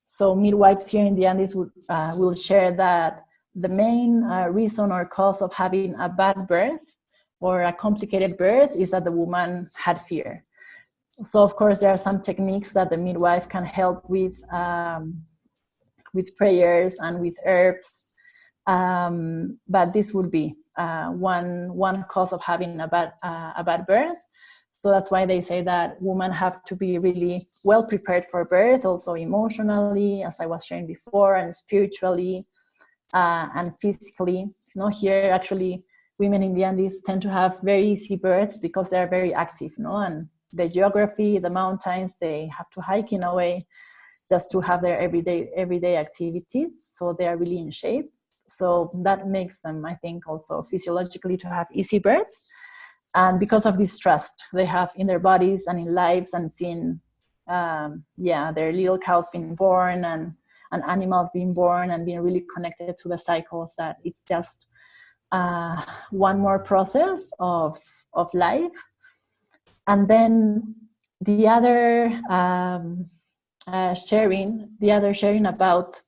So midwives here in the Andes will share that the main reason or cause of having a bad birth or a complicated birth is that the woman had fear. So of course there are some techniques that the midwife can help with prayers and with herbs, but this would be one cause of having a bad birth. So that's why they say that women have to be really well prepared for birth, also emotionally, as I was sharing before, and spiritually and physically. Here actually women in the Andes tend to have very easy births because they're very active, and the geography, the mountains, they have to hike in a way just to have their everyday activities. So they are really in shape. So that makes them, I think, also physiologically to have easy births. And because of this trust they have in their bodies and in lives, and seeing their little cows being born and animals being born and being really connected to the cycles, that it's just one more process of life. And then the other sharing about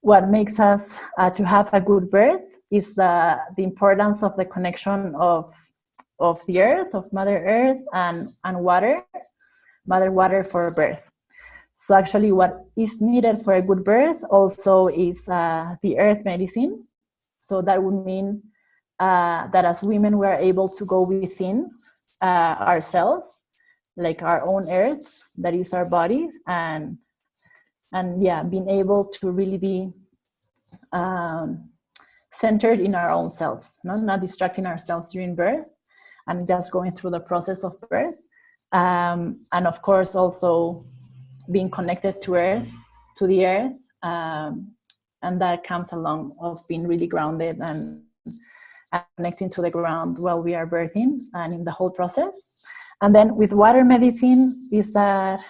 what makes us to have a good birth is the importance of the connection of the earth, of Mother Earth, and water, Mother Water for birth. So actually what is needed for a good birth also is the earth medicine. So that would mean that as women we are able to go within ourselves, like our own earth, that is our body, and being able to really be centered in our own selves, not distracting ourselves during birth, and just going through the process of birth. And of course also being connected to the earth, and that comes along of being really grounded and connecting to the ground while we are birthing and in the whole process. And then with water medicine is that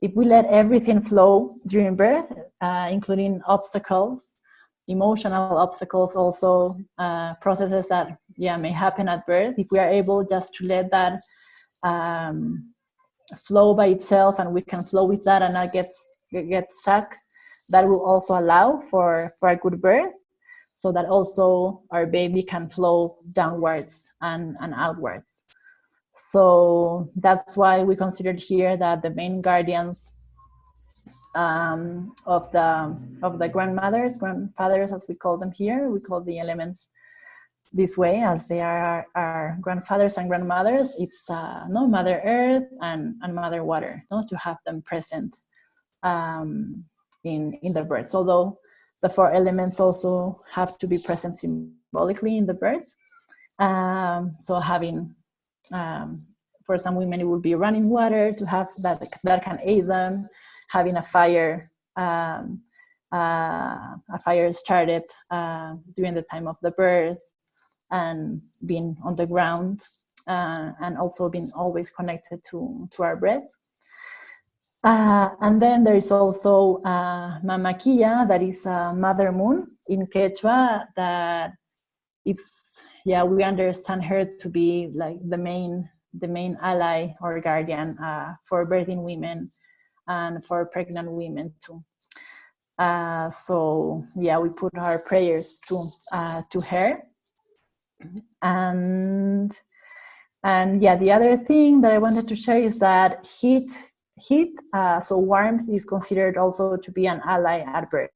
if we let everything flow during birth, including obstacles, emotional obstacles, also processes that may happen at birth, if we are able just to let that flow by itself, and we can flow with that and not get stuck, that will also allow for a good birth, so that also our baby can flow downwards and outwards. So that's why we considered here that the main guardians of the grandfathers, as we call them here, we call the elements this way, as they are our grandfathers and grandmothers. It's Mother Earth and Mother Water, to have them present in the birth. Although the four elements also have to be present symbolically in the birth. So having, for some women, it would be running water to have that can aid them. Having a fire started during the time of the birth, and being on the ground, and also being always connected to our breath. And then there is also Mamaquilla, that is Mother Moon in Quechua, that it's, we understand her to be like the main ally or guardian for birthing women and for pregnant women too. So we put our prayers to her. And the other thing that I wanted to share is that heat, so warmth is considered also to be an ally at birth.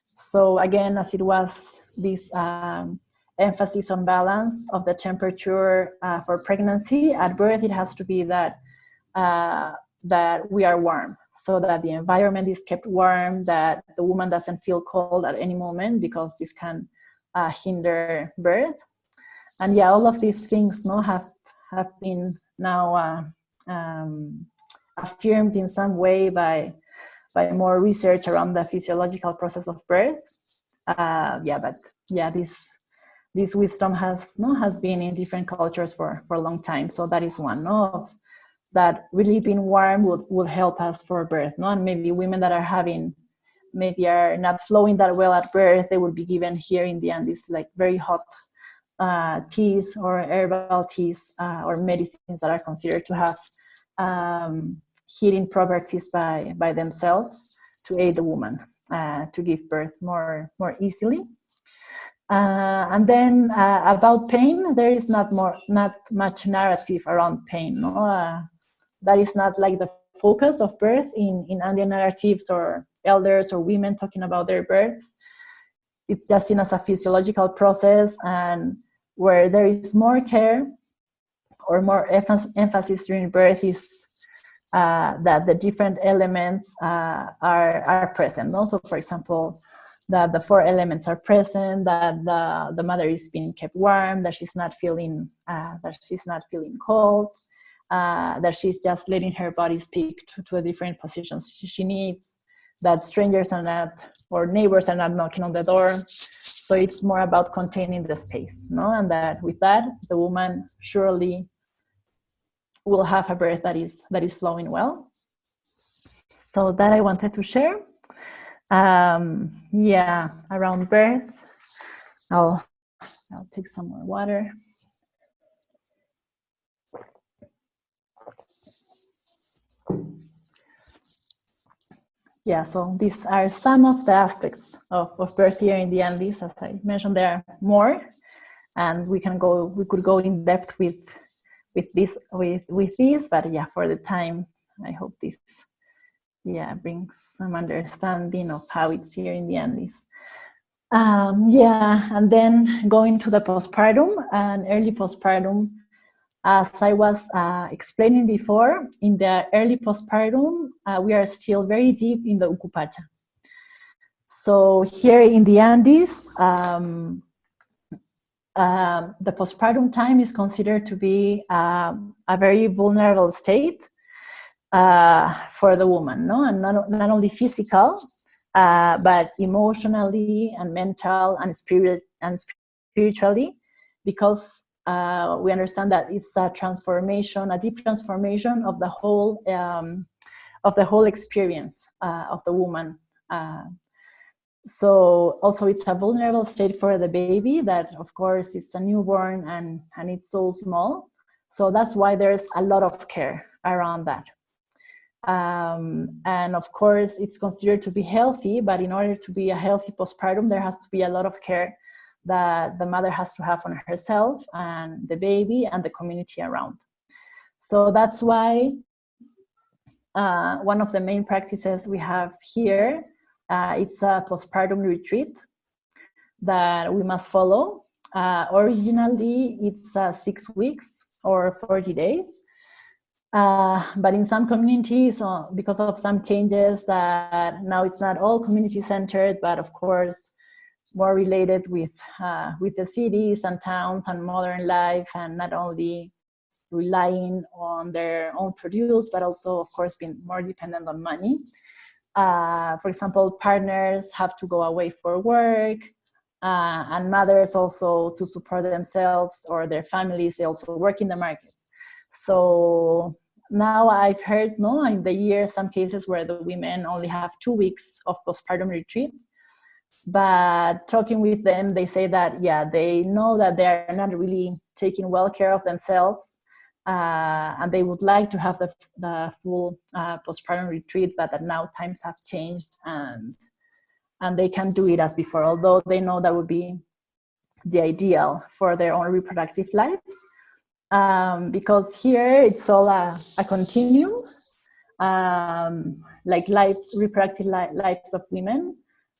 So again, as it was this emphasis on balance of the temperature for pregnancy, at birth it has to be that we are warm, so that the environment is kept warm, that the woman doesn't feel cold at any moment, because this can hinder birth. And all of these things have been now affirmed in some way by more research around the physiological process of birth. This wisdom has been in different cultures for a long time. So that is one of that really being warm would help us for birth. And maybe women that are not flowing that well at birth, they will be given here in the Andes like very hot teas or herbal teas or medicines that are considered to have healing properties by themselves, to aid the woman to give birth more easily. And then about pain, there is not much narrative around pain. No? That is not like the focus of birth in Andean narratives or elders or women talking about their births. It's just seen as a physiological process, and where there is more care or more emphasis during birth is that the different elements are present. Also, for example, that the 4 elements are present, that the mother is being kept warm, that she's not feeling cold, that she's just letting her body speak to the different positions she needs, that strangers are not, or neighbors are not knocking on the door. So it's more about containing the space, no? And that with that, the woman surely will have a birth that is flowing well. So that I wanted to share. Yeah, around birth. I'll take some more water. Yeah, so these are some of the aspects of birth here in the Andes. As I mentioned, there are more, and we could go in depth with these, but yeah, for the time, I hope this brings some understanding of how it's here in the Andes. Yeah, and then going to the postpartum and early postpartum. As I was explaining before, in the early postpartum, we are still very deep in the Ukhu Pacha. So here in the Andes, the postpartum time is considered to be a very vulnerable state for the woman, no? And not only physical, but emotionally and mental and spiritually, because we understand that it's a transformation, a deep transformation of the whole experience of the woman. So also it's a vulnerable state for the baby, that of course it's a newborn and it's so small. So that's why there's a lot of care around that. And of course it's considered to be healthy, but in order to be a healthy postpartum, there has to be a lot of care that the mother has to have on herself and the baby and the community around. So that's why one of the main practices we have here, it's a postpartum retreat that we must follow. Originally, it's 6 weeks or 40 days. But in some communities, because of some changes, that now it's not all community-centered, but of course, more related with the cities and towns and modern life, and not only relying on their own produce, but also, of course, being more dependent on money. For example, partners have to go away for work, and mothers also, to support themselves or their families, they also work in the market. So now I've heard, in the year, some cases where the women only have 2 weeks of postpartum retreat. But talking with them, they say that, yeah, they know that they're not really taking well care of themselves, and they would like to have the full postpartum retreat, but that now times have changed, and they can't do it as before, although they know that would be the ideal for their own reproductive lives. Because here it's all a continuum, like reproductive lives of women.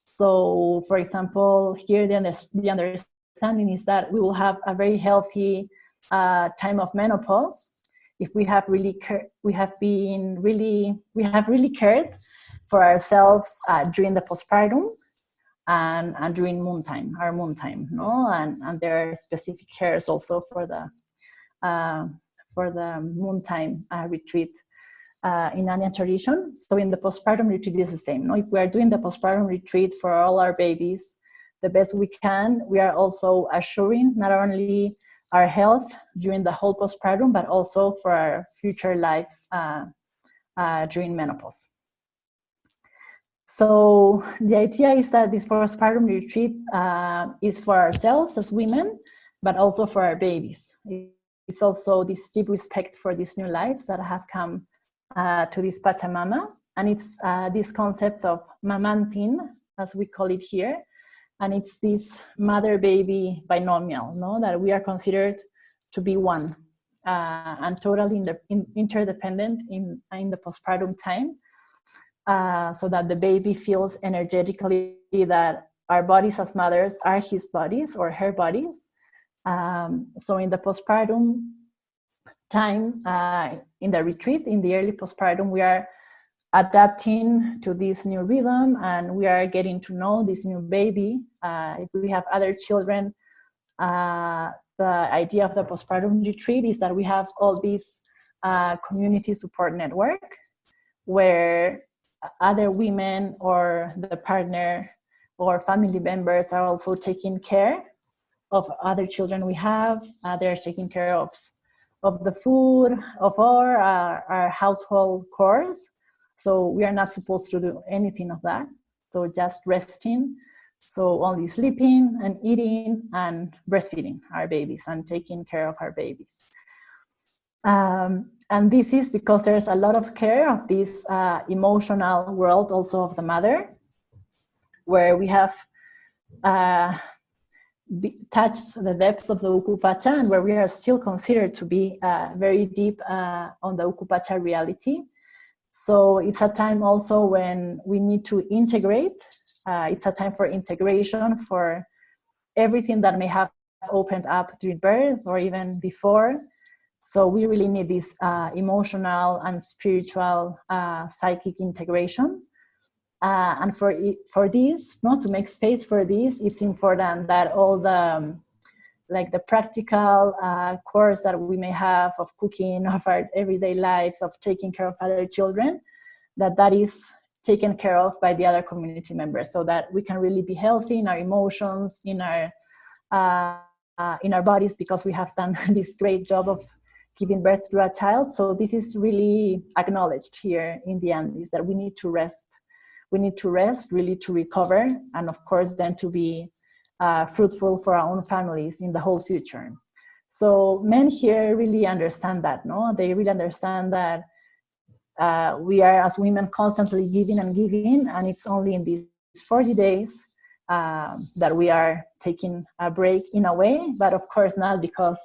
So, for example, here the understanding is that we will have a very healthy time of menopause if we have really cared for ourselves during the postpartum and during our moon time, no? And there are specific cares also for the moon time retreat. In Andean tradition. So in the postpartum retreat is the same. No? If we are doing the postpartum retreat for all our babies the best we can, we are also assuring not only our health during the whole postpartum, but also for our future lives during menopause. So the idea is that this postpartum retreat is for ourselves as women, but also for our babies. It's also this deep respect for these new lives that have come to this Pachamama,
And it's this concept of mamantin, as we call it here. And it's this mother-baby binomial, no? That we are considered to be one and totally interdependent in the postpartum time, so that the baby feels energetically that our bodies as mothers are his bodies or her bodies. So in the postpartum time, in the retreat, in the early postpartum, we are adapting to this new rhythm, and we are getting to know this new baby. If we have other children, the idea of the postpartum retreat is that we have all these community support network where other women or the partner or family members are also taking care of other children we have. They're taking care of the food, of our household chores. So we are not supposed to do anything of that. So just resting. So only sleeping and eating and breastfeeding our babies and taking care of our babies. And this is because there's a lot of care of this emotional world also of the mother, where we have touched the depths of the Ukhu Pacha, and where we are still considered to be very deep on the Ukhu Pacha reality. So it's a time also when we need to integrate. It's a time for integration for everything that may have opened up during birth or even before. So we really need this emotional and spiritual psychic integration. And for this, not to make space for this, it's important that all the the practical course that we may have of cooking, of our everyday lives, of taking care of other children, that is taken care of by the other community members, so that we can really be healthy in our emotions, in our bodies, because we have done this great job of giving birth to a child. So this is really acknowledged here in the Andes, that we need to rest. We need to rest, really, to recover, and of course then to be fruitful for our own families in the whole future. So men here really understand that, no? They really understand that we are, as women, constantly giving and giving, and it's only in these 40 days that we are taking a break in a way, but of course not because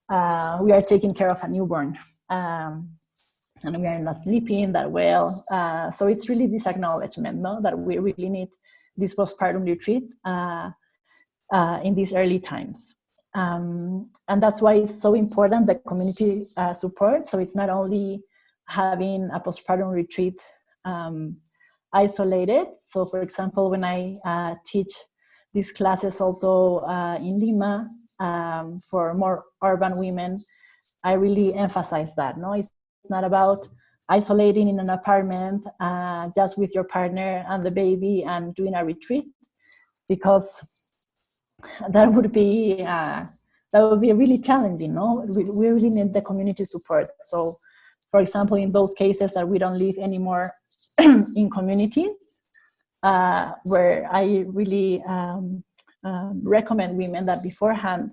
we are taking care of a newborn. And we are not sleeping that well. So it's really this acknowledgement, no? That we really need this postpartum retreat in these early times. And that's why it's so important, the community support. So it's not only having a postpartum retreat isolated. So for example, when I teach these classes also in Lima for more urban women, I really emphasize that, no? It's not about isolating in an apartment just with your partner and the baby and doing a retreat, because that would be really challenging, no? We really need the community support. So for example, in those cases that we don't live anymore in communities, where I really recommend women that beforehand,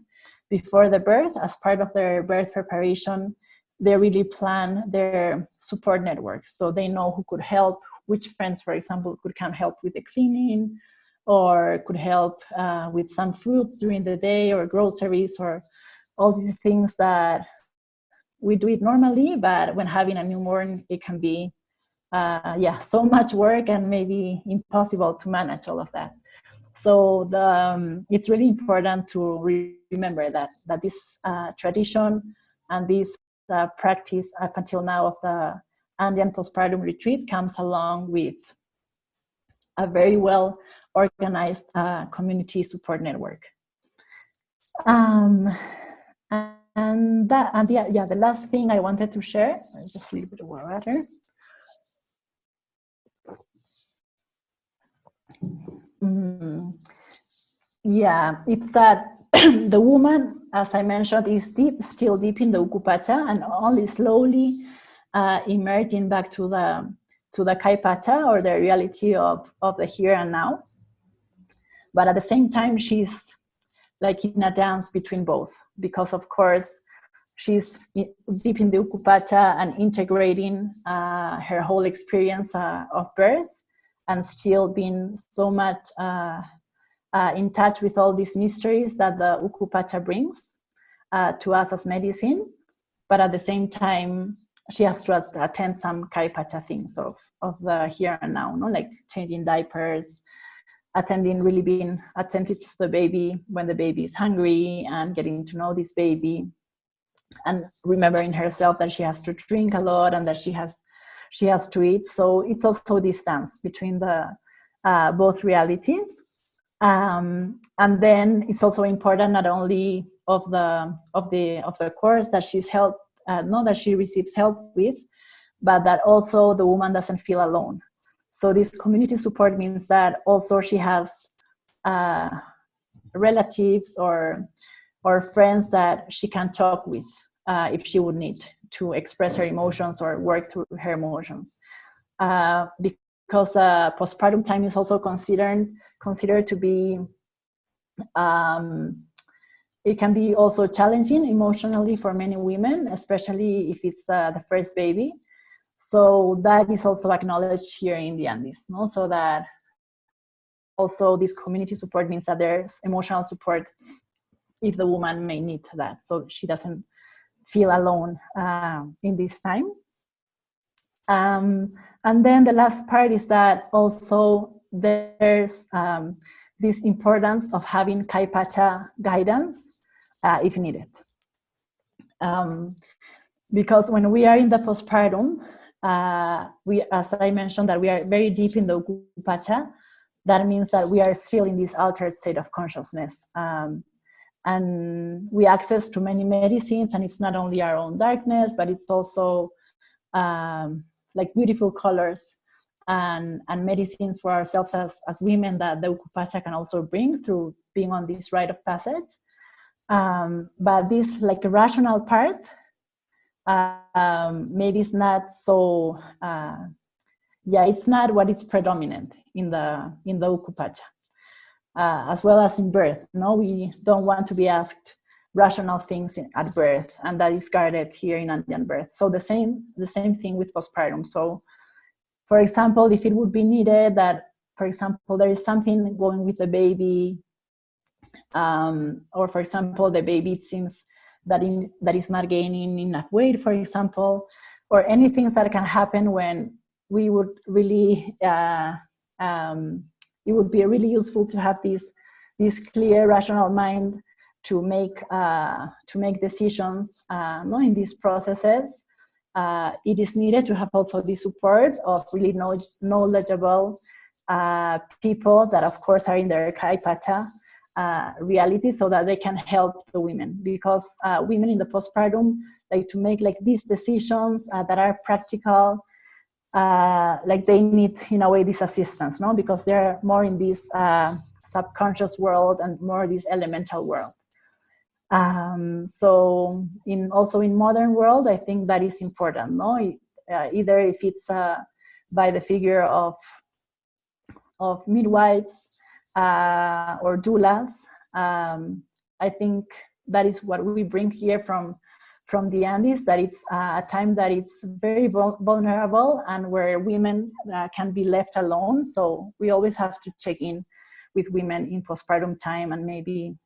before the birth, as part of their birth preparation, they really plan their support network. So they know who could help, which friends, for example, could come help with the cleaning, or could help with some fruits during the day, or groceries, or all these things that we do it normally, but when having a newborn, it can be so much work and maybe impossible to manage all of that. So it's really important to remember that this tradition and this practice up until now of the Andean postpartum retreat comes along with a very well organized community support network. The last thing I wanted to share, just a little bit of water. It's that the woman, as I mentioned, is still deep in the Ukhu Pacha, and only slowly emerging back to the Kai Pacha, or the reality of the here and now. But at the same time, she's like in a dance between both, because of course she's deep in the Ukhu Pacha and integrating her whole experience of birth, and still being so much in touch with all these mysteries that the Ukhu Pacha brings to us as medicine. But at the same time, she has to attend some Kai Pacha things of the here and now, no? Like changing diapers, really being attentive to the baby when the baby is hungry, and getting to know this baby, and remembering herself that she has to drink a lot and that she has to eat. So it's also this dance between the both realities. And then it's also important not only of the course that she's helped, that she receives help with, but that also the woman doesn't feel alone. So this community support means that also she has relatives or friends that she can talk with if she would need to express her emotions or work through her emotions. Because postpartum time is also considered to be, it can be also challenging emotionally for many women, especially if it's the first baby. So that is also acknowledged here in the Andes, no? So that also this community support means that there's emotional support if the woman may need that, so she doesn't feel alone in this time. And then the last part is that also there's this importance of having Kai Pacha guidance if needed. Because when we are in the postpartum, we, as I mentioned, that we are very deep in the Ukhu Pacha. That means that we are still in this altered state of consciousness. And we access to many medicines, and it's not only our own darkness, but it's also like beautiful colors and medicines for ourselves as women that the Ukhu Pacha can also bring through being on this rite of passage. But this like rational part, maybe it's not so, it's not what is predominant in the Ukhu Pacha. As well as in birth, no, we don't want to be asked rational things at birth, and that is guarded here in Andean birth. So the same thing with postpartum. So, for example, if it would be needed that, for example, there is something going with the baby, or for example, the baby, it seems that is not gaining enough weight, for example, or anything that can happen when we would really. It would be really useful to have this clear, rational mind to make decisions in these processes. It is needed to have also the support of really knowledgeable people that, of course, are in their Kai Pacha reality, so that they can help the women. Because women in the postpartum like to make like these decisions that are practical. Like they need, in a way, this assistance, no? Because they're more in this subconscious world and more this elemental world. So also in modern world, I think that is important, no? Either if it's by the figure of midwives or doulas, I think that is what we bring here from the Andes, that it's a time that it's very vulnerable and where women can be left alone. So we always have to check in with women in postpartum time and maybe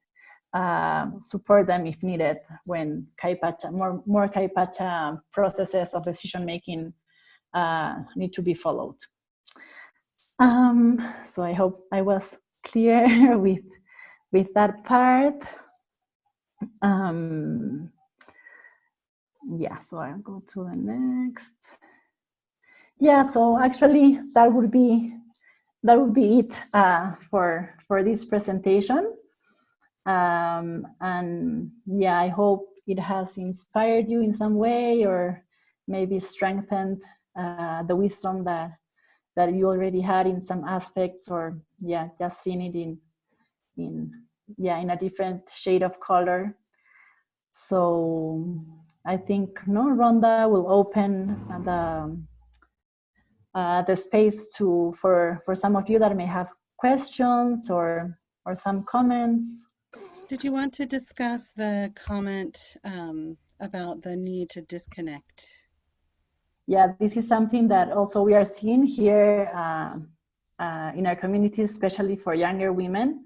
support them if needed when Kai Pacha, more Kai Pacha processes of decision making need to be followed. So I hope I was clear with that part. So I'll go to the next. So actually that would be it for this presentation. And I hope it has inspired you in some way, or maybe strengthened the wisdom that you already had in some aspects, or just seen it in a different shade of color. So I think Rhonda will open the space for some of you that may have questions or some comments.
Did you want to discuss the comment about the need to disconnect.
Yeah, this is something that also we are seeing here in our community, especially for younger women,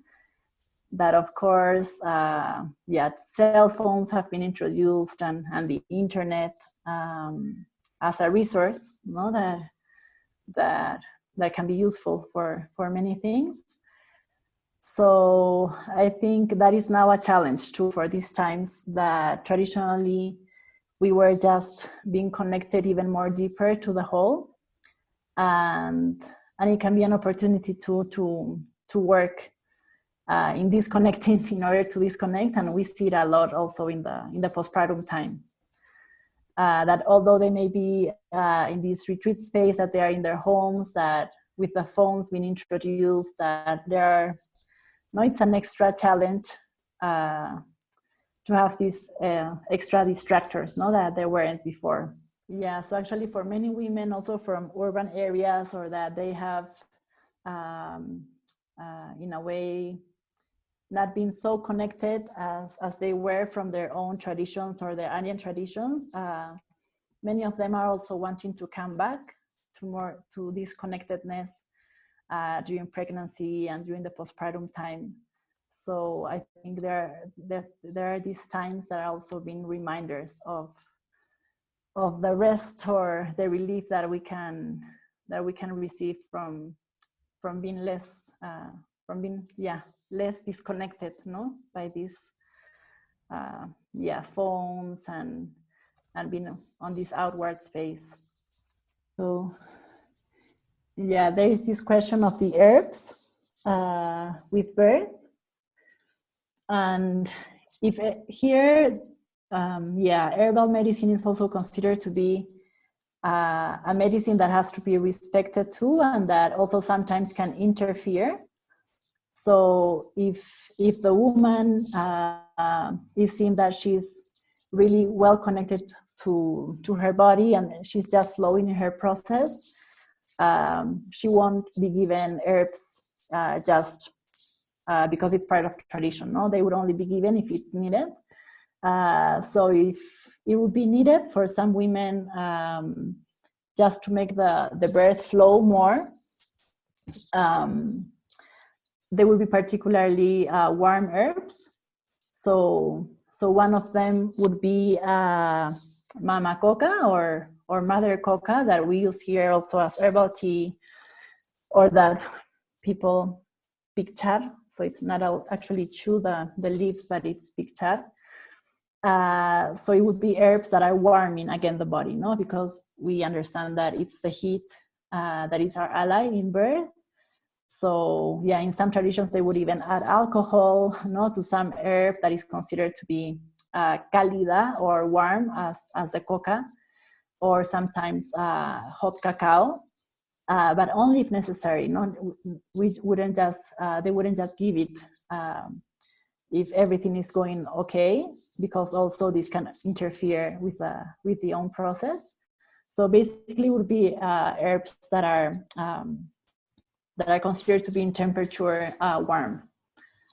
that of course, cell phones have been introduced and the internet as a resource, that can be useful for many things. So I think that is now a challenge too for these times, that traditionally we were just being connected even more deeper to the whole, and it can be an opportunity to work in disconnecting in order to disconnect. And we see it a lot also in the postpartum time, that although they may be in this retreat space, that they are in their homes, that with the phones being introduced, that there are, it's an extra challenge to have these extra distractors, that there weren't before. Yeah, so actually for many women also from urban areas, or that they have in a way not been so connected as they were from their own traditions or their Andean traditions, many of them are also wanting to come back to this connectedness during pregnancy and during the postpartum time. So I think there are these times that are also being reminders of the rest or the relief that we can receive from being less less disconnected, by these phones and being on this outward space. So there is this question of the herbs with birth, and if here herbal medicine is also considered to be a medicine that has to be respected too, and that also sometimes can interfere. So if the woman is seen that she's really well connected to her body and she's just flowing in her process, she won't be given herbs just because it's part of tradition. No, they would only be given if it's needed. So if it would be needed for some women, just to make the birth flow more, they will be particularly warm herbs. So one of them would be mama coca or mother coca, that we use here also as herbal tea, or that people picchar. So it's not actually chew the leaves, but it's picchar. So it would be herbs that are warming again the body, because we understand that it's the heat that is our ally in birth. So in some traditions they would even add alcohol, to some herb that is considered to be cálida or warm as the coca, or sometimes hot cacao, but only if necessary. We wouldn't just they wouldn't just give it if everything is going okay, because also this can interfere with the own process. So basically, it would be herbs that are considered to be in temperature warm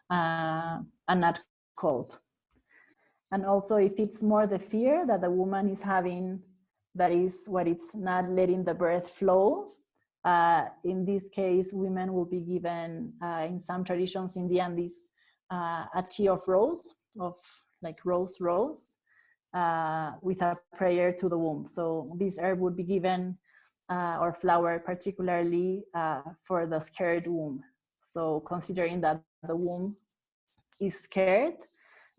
and not cold. And also, if it's more the fear that the woman is having, that is what it's not letting the birth flow. In this case, women will be given, in some traditions in the Andes, a tea of rose, of like rose, with a prayer to the womb. So this herb would be given, or flower, particularly for the scared womb. So considering that the womb is scared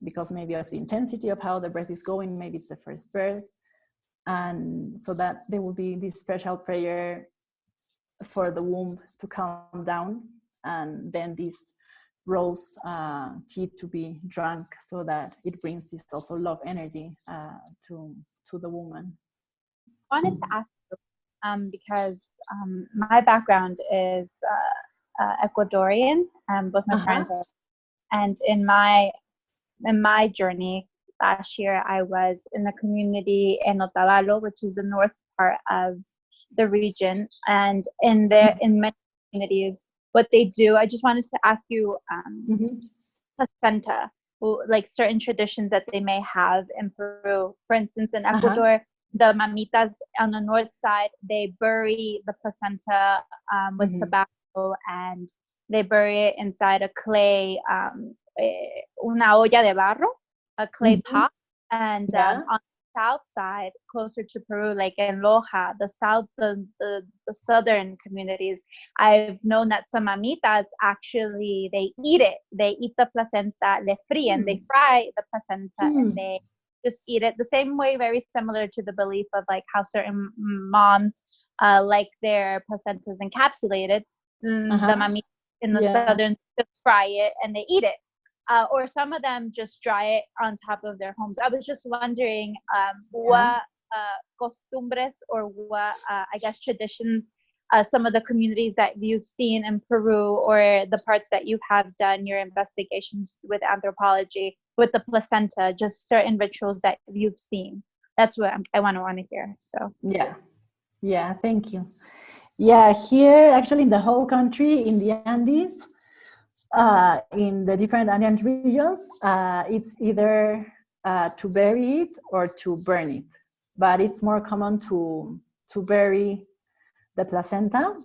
because maybe of the intensity of how the birth is going, maybe it's the first birth, and so that there will be this special prayer for the womb to calm down, and then this rose tea to be drunk, so that it brings this also love energy to the woman.
I wanted to ask you, because my background is Ecuadorian, both my parents are, and in my journey last year, I was in the community in Otavalo, which is the north part of the region, and in many communities, what they do, I just wanted to ask you, placenta. like certain traditions that they may have in Peru. For instance, in
Uh-huh.
Ecuador, the mamitas on the north side, they bury the placenta with tobacco, and they bury it inside a clay, una olla de barro, a clay pot. And
Yeah.
on the south side, closer to Peru, like in Loja, the south, the southern communities, I've known that some mamitas actually, they eat it. They eat the placenta, they fríen, they fry the placenta, and they just eat it the same way, very similar to the belief of like how certain moms like their placentas encapsulated. The mamitas in the southern just fry it and they eat it. Or some of them just dry it on top of their homes. I was just wondering what costumbres or what, I guess, traditions some of the communities that you've seen in Peru, or the parts that you have done your investigations with anthropology, with the placenta, just certain rituals that you've seen. That's what I want to hear. So
yeah, thank you. Yeah, here actually in the whole country, in the Andes, in the different Andean regions, it's either to bury it or to burn it, but it's more common to bury the placenta,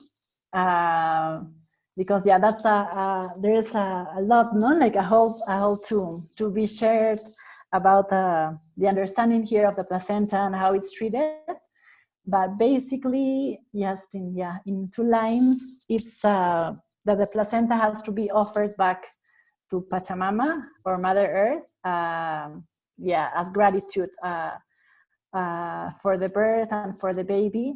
because that's there's a lot, no, like I hope to be shared about the understanding here of the placenta and how it's treated. But basically, just in two lines, it's that the placenta has to be offered back to Pachamama or Mother Earth, as gratitude for the birth and for the baby,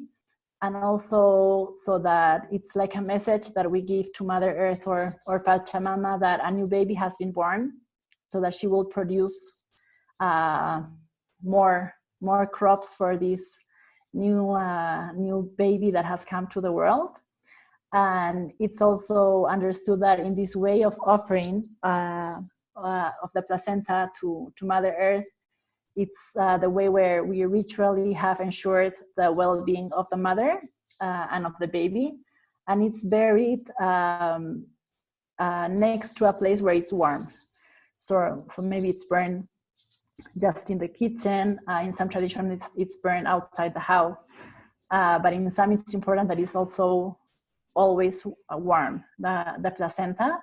and also so that it's like a message that we give to Mother Earth or Pachamama that a new baby has been born, so that she will produce more crops for this new baby that has come to the world. And it's also understood that in this way of offering of the placenta to Mother Earth, it's the way where we ritually have ensured the well-being of the mother and of the baby. And it's buried next to a place where it's warm. So maybe it's burned just in the kitchen. In some traditions, it's burned outside the house. But in some, it's important that it's also always warm, the placenta.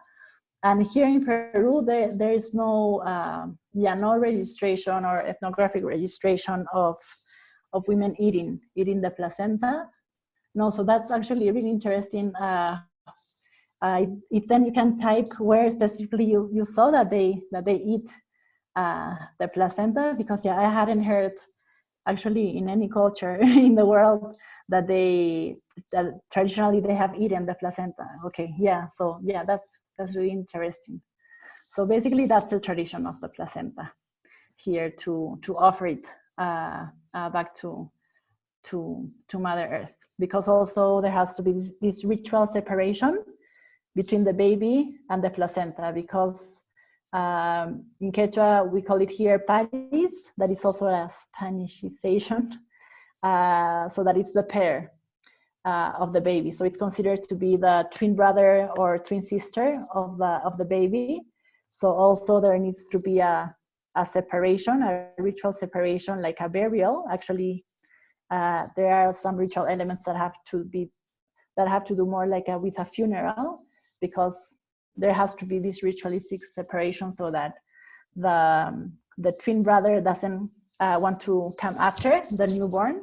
And here in Peru, there is no registration or ethnographic registration of women eating the placenta. No, so that's actually really interesting. If then you can type where specifically you saw that they eat the placenta, because I hadn't heard actually in any culture in the world that traditionally they have eaten the placenta. Okay, so that's really interesting. So basically that's the tradition of the placenta here, to offer it back to Mother Earth, because also there has to be this ritual separation between the baby and the placenta, because in Quechua we call it here paris, that is also a Spanishization, so that it's the pair of the baby. So it's considered to be the twin brother or twin sister of the baby. So also there needs to be a separation, a ritual separation, like a burial. Actually, there are some ritual elements that have to do more like with a funeral, because there has to be this ritualistic separation so that the twin brother doesn't want to come after the newborn.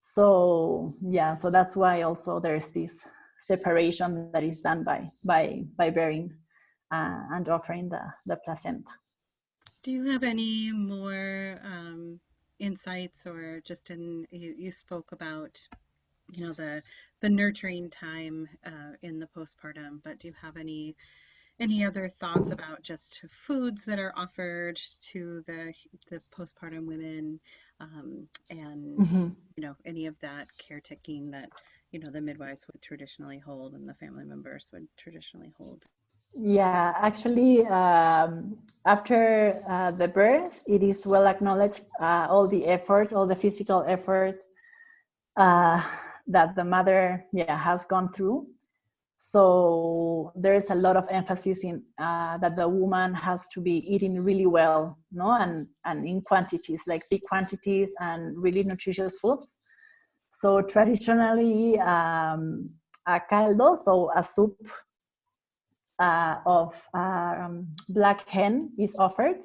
So that's why also there's this separation that is done by burying and offering the placenta.
Do you have any more insights, or just you spoke about the nurturing time in the postpartum, but do you have any other thoughts about just foods that are offered to the postpartum women, and any of that caretaking that the midwives would traditionally hold and the family members would traditionally hold?
Yeah, actually, after the birth, it is well acknowledged all the physical effort that the mother has gone through. So there's a lot of emphasis in that the woman has to be eating really well, no, and in quantities, like big quantities and really nutritious foods. So traditionally, a caldo, so a soup of black hen is offered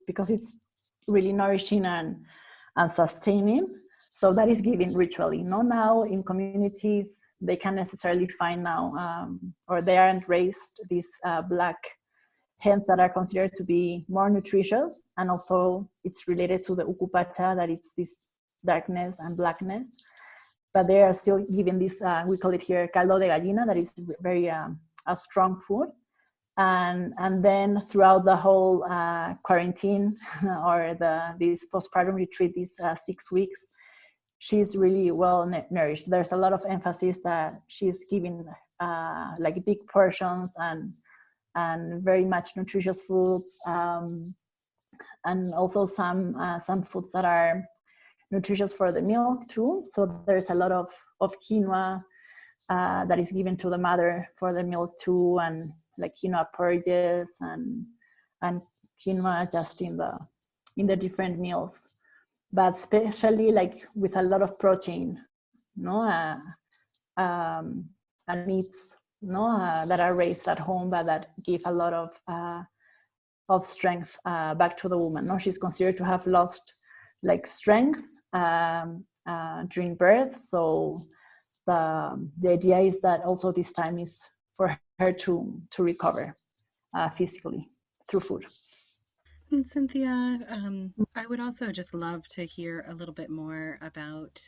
because it's really nourishing and sustaining. So that is given ritually. No, now in communities, they can't necessarily find now, or they aren't raised these black hens that are considered to be more nutritious. And also it's related to the Ukhu Pacha, that it's this darkness and blackness. But they are still given this, we call it here caldo de gallina, that is very a strong food. And then throughout the whole quarantine or this postpartum retreat, these 6 weeks, she's really well nourished. There's a lot of emphasis that she's giving like big portions and very much nutritious foods, and also some foods that are nutritious for the milk too. So there's a lot of quinoa that is given to the mother for the milk too, and like quinoa porridges and quinoa just in the different meals, but especially like with a lot of protein, no, and meats, no, that are raised at home, but that give a lot of strength back to the woman. No, she's considered to have lost like strength during birth. So the idea is that also this time is for her to recover physically through food.
And Cynthia, I would also just love to hear a little bit more about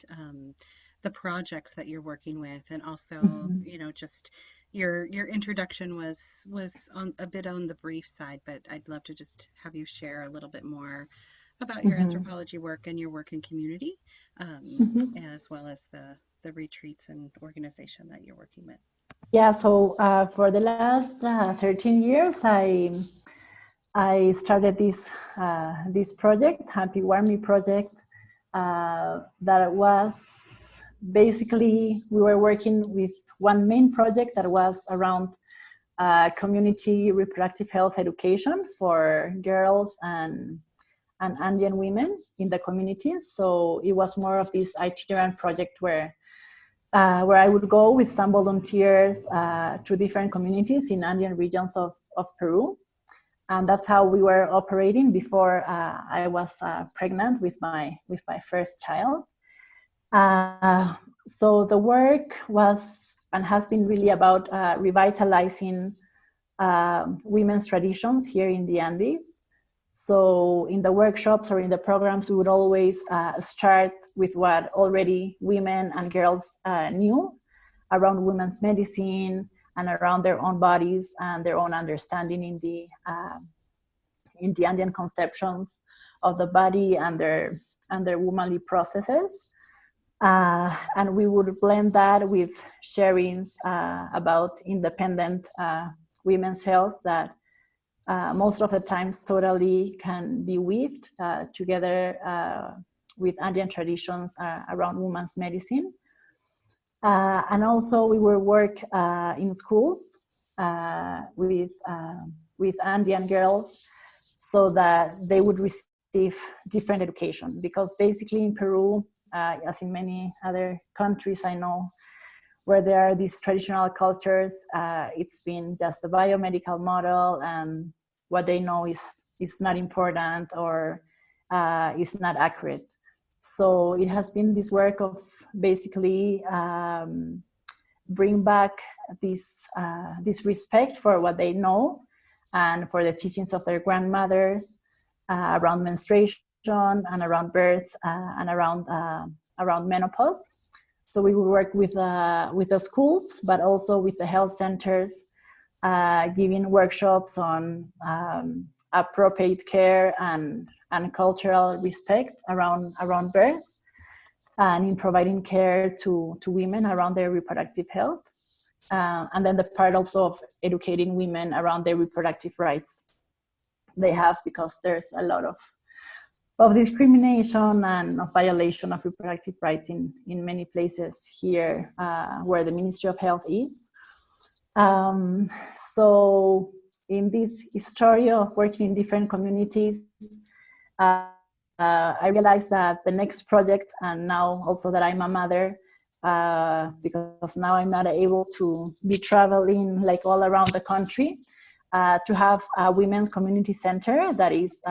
the projects that you're working with, and also, you know, just your introduction was on a bit on the brief side, but I'd love to just have you share a little bit more about your anthropology work and your work in community, as well as the retreats and organization that you're working with.
Yeah, so for the last 13 years, I started this project, Hampi Warmi project, that was basically, we were working with one main project that was around community reproductive health education for girls and Andean women in the communities. So it was more of this itinerant project where I would go with some volunteers to different communities in Andean regions of Peru. And that's how we were operating before I was pregnant with my first child. So the work was and has been really about revitalizing women's traditions here in the Andes. So in the workshops or in the programs, we would always start with what already women and girls knew around women's medicine and around their own bodies and their own understanding in the Andean conceptions of the body and their womanly processes. And we would blend that with sharings about independent women's health that most of the times totally can be weaved together with Andean traditions around women's medicine. And also we will work in schools with Andean girls so that they would receive different education, because basically in Peru, as in many other countries I know, where there are these traditional cultures, it's been just the biomedical model, and what they know is not important or is not accurate. So it has been this work of basically bring back this respect for what they know and for the teachings of their grandmothers around menstruation and around birth and around menopause. So we will work with the schools, but also with the health centers, giving workshops on appropriate care and cultural respect around birth, and in providing care to women around their reproductive health. And then the part also of educating women around their reproductive rights they have, because there's a lot of discrimination and of violation of reproductive rights in many places here where the Ministry of Health is. So in this story of working in different communities, I realized that the next project, and now also that I'm a mother, because now I'm not able to be traveling like all around the country, to have a women's community center that is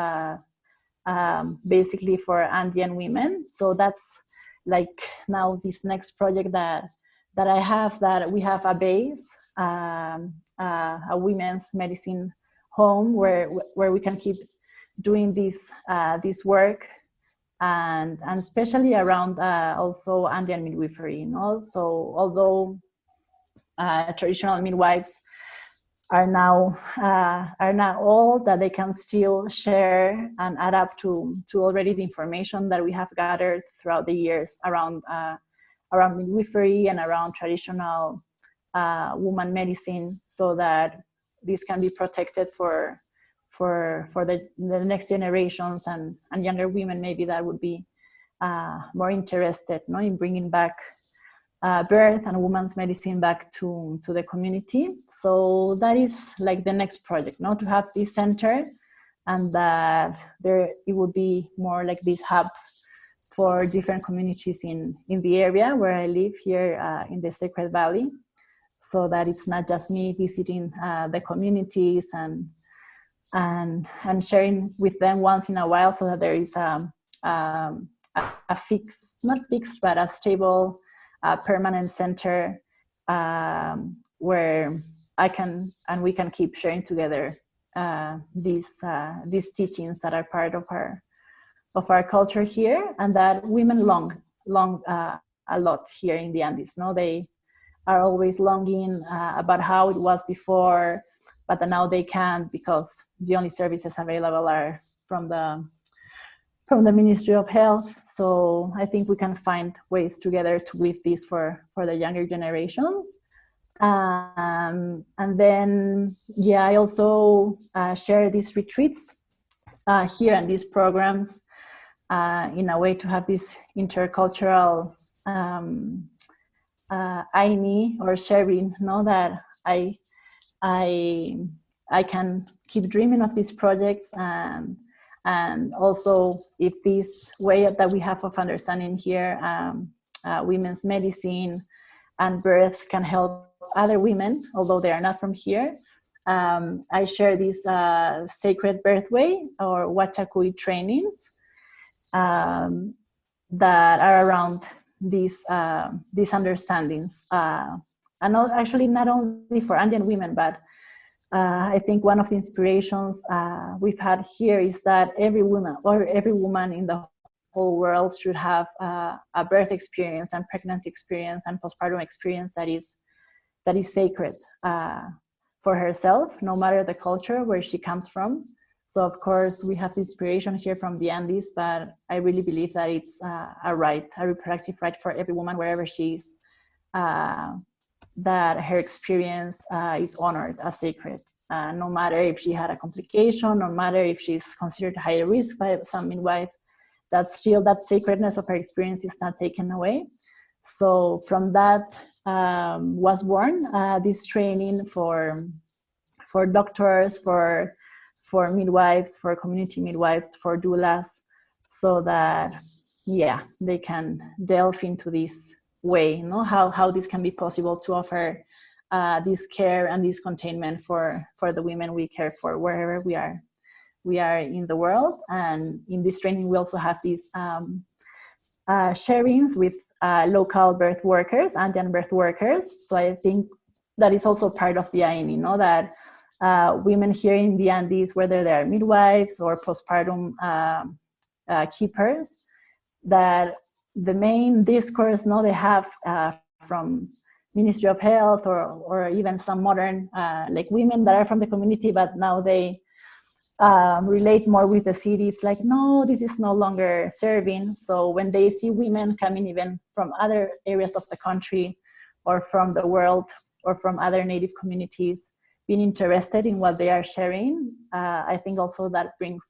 basically for Andean women. So that's like now this next project that I have, that we have a base, a women's medicine home where we can keep doing this work, and especially around also Andean midwifery. You know? So although traditional midwives are now old, that they can still share and adapt to already the information that we have gathered throughout the years around midwifery and around traditional woman medicine, so that this can be protected for the next generations and younger women maybe that would be more interested, no, in bringing back birth and women's medicine back to the community. So that is like the next project, no, to have this center, and that it would be more like this hub for different communities in the area where I live here in the Sacred Valley, so that it's not just me visiting the communities and sharing with them once in a while, so that there is a fixed, not fixed, but a stable permanent center where I can and we can keep sharing together these teachings that are part of our culture here, and that women long a lot here in the Andes. No, they are always longing about how it was before, but now they can't, because the only services available are from the Ministry of Health. So I think we can find ways together to weave this for the younger generations. And then, yeah, I also share these retreats here and these programs in a way to have this intercultural aini, or sharing, know that I can keep dreaming of these projects, and also if this way that we have of understanding here women's medicine and birth can help other women, although they are not from here. I share these sacred birthway or Wachakui trainings that are around these understandings, and actually not only for Andean women, but I think one of the inspirations we've had here is that every woman in the whole world should have a birth experience and pregnancy experience and postpartum experience that is sacred for herself, no matter the culture where she comes from. So of course we have inspiration here from the Andes, but I really believe that it's a reproductive right for every woman wherever she is, that her experience is honored as sacred, no matter if she had a complication, no matter if she's considered high risk by some midwife, that sacredness of her experience is not taken away. So from that was born this training for doctors, for midwives, for community midwives, for doulas, so that they can delve into this way, you know, how this can be possible to offer this care and this containment for the women we care for wherever we are in the world. And in this training we also have these sharings with local birth workers, Andean birth workers. So I think that is also part of the AINI, you know, that women here in the Andes, whether they are midwives or postpartum keepers, that the main discourse they have from Ministry of Health or even some modern like women that are from the community, but now they relate more with the city. It's like, no, this is no longer serving. So when they see women coming even from other areas of the country or from the world or from other native communities being interested in what they are sharing, I think also that brings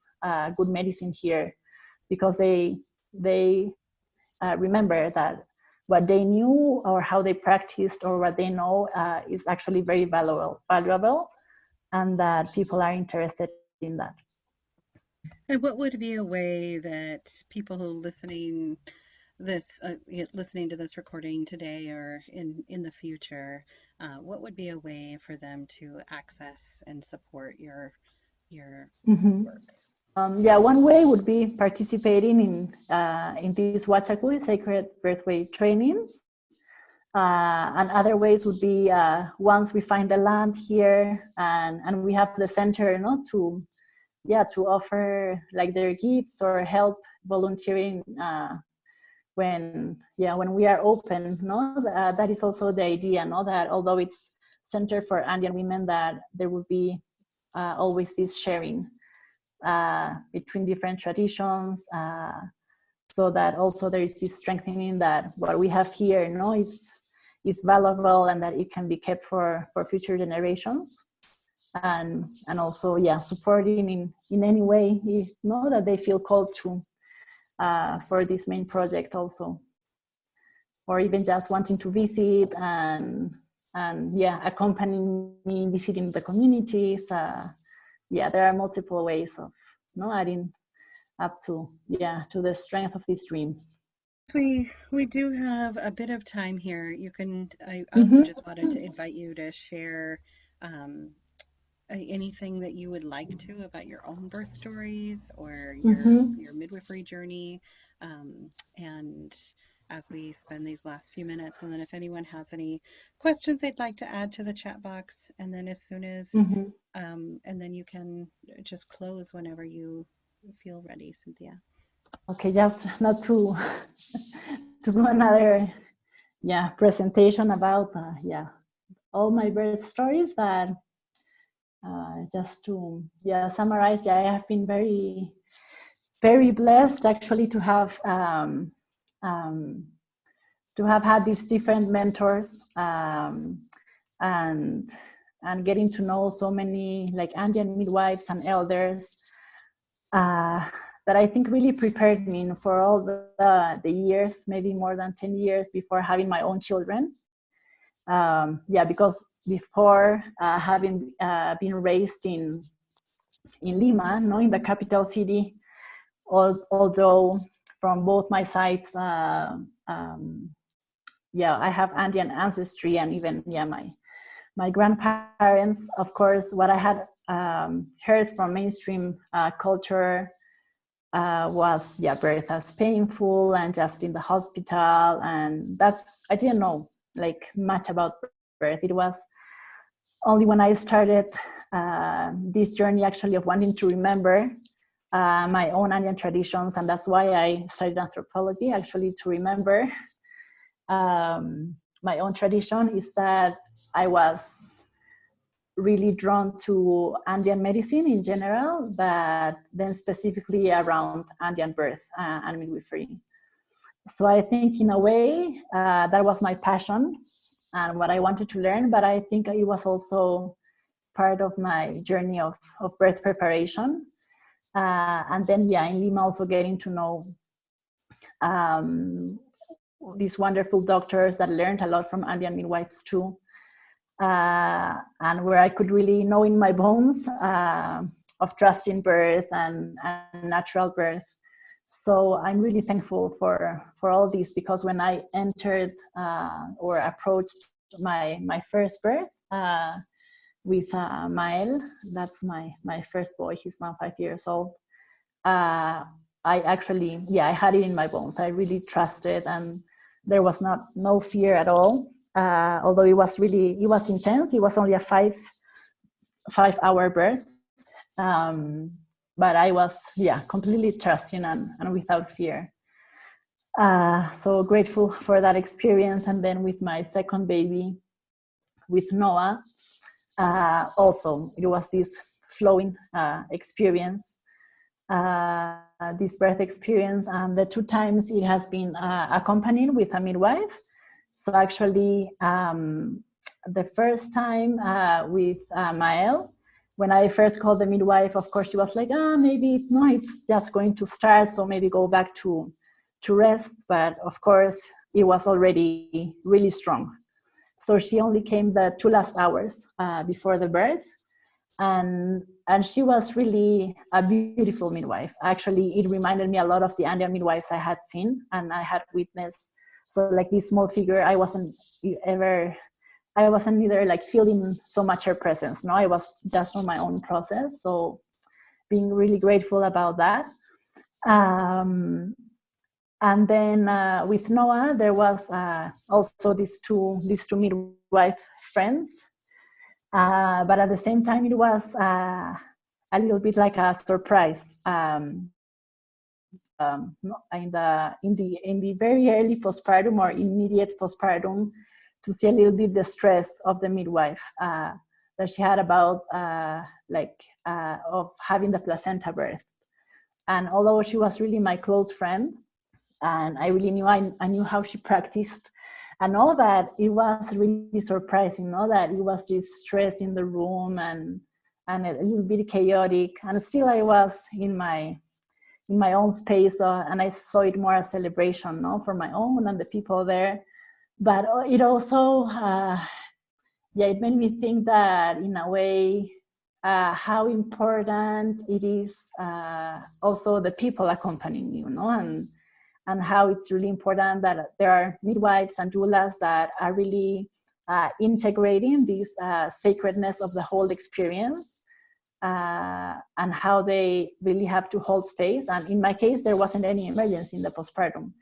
good medicine here, because they remember that what they knew or how they practiced or what they know is actually very valuable, and that people are interested in that.
And what would be a way that people who listening to this recording today or in the future, what would be a way for them to access and support your work?
Yeah, one way would be participating in these Wachaku sacred birthway trainings. And other ways would be once we find the land here and we have the center, to offer like their gifts or help volunteering when we are open. That is also the idea. That although it's centered for Andean women, that there will be always this sharing between different traditions. So that also there is this strengthening that what we have here, is valuable and that it can be kept for future generations, and also supporting in any way that they feel called to for this main project also, or even just wanting to visit and accompanying me visiting the communities. There are multiple ways of adding up to the strength of this dream.
We do have a bit of time here. I also just wanted to invite you to share anything that you would like to about your own birth stories or your midwifery journey, and as we spend these last few minutes, and then if anyone has any questions they'd like to add to the chat box, and then as soon as and then you can just close whenever you feel ready, Cynthia.
Okay, just not to do another presentation about all my birth stories, but just to summarize, I have been very, very blessed actually to have had these different mentors and getting to know so many like Andean midwives and elders that I think really prepared me for all the years, maybe more than 10 years before having my own children. Because before having been raised in Lima, in the capital city, although from both my sides, I have Andean ancestry, and even my grandparents, of course, what I had heard from mainstream culture was birth as painful and just in the hospital, and I didn't know like much about birth. It was only when I started this journey actually of wanting to remember my own Andean traditions, and that's why I studied anthropology, actually to remember my own tradition, is that I was really drawn to Andean medicine in general, but then specifically around Andean birth and midwifery. So I think in a way that was my passion and what I wanted to learn, but I think it was also part of my journey of birth preparation. And then in Lima also getting to know these wonderful doctors that learned a lot from Andean midwives too. And where I could really know in my bones of trust in birth and natural birth. So I'm really thankful for all this, because when I entered or approached my first birth with Mael, that's my first boy, he's now 5 years old, I actually, I had it in my bones. I really trusted, and there was no fear at all. Although it was intense. It was only a 5-hour birth, but I was completely trusting and without fear. So grateful for that experience. And then with my second baby, with Noah, also it was this flowing experience, this birth experience, and the 2 times it has been accompanied with a midwife. So actually, the first time with Mael, when I first called the midwife, of course, she was like, maybe it's just going to start, so maybe go back to rest. But of course, it was already really strong. So she only came the 2 last hours before the birth. And she was really a beautiful midwife. Actually, it reminded me a lot of the Andean midwives I had seen and I had witnessed. So like this small figure, I wasn't either like feeling so much her presence. No, I was just on my own process. So being really grateful about that. And then with Noah, there was also these two midwife friends. But at the same time, it was a little bit like a surprise. In the very early postpartum or immediate postpartum, to see a little bit the stress of the midwife that she had about of having the placenta birth. And although she was really my close friend, and I really knew I knew how she practiced and all that, it was really surprising, that it was this stress in the room and a little bit chaotic. And still I was in my own space, and I saw it more as celebration, for my own and the people there. But it also, it made me think that in a way, how important it is also the people accompanying you, and how it's really important that there are midwives and doulas that are really integrating this sacredness of the whole experience, and how they really have to hold space. And in my case, there wasn't any emergency in the postpartum.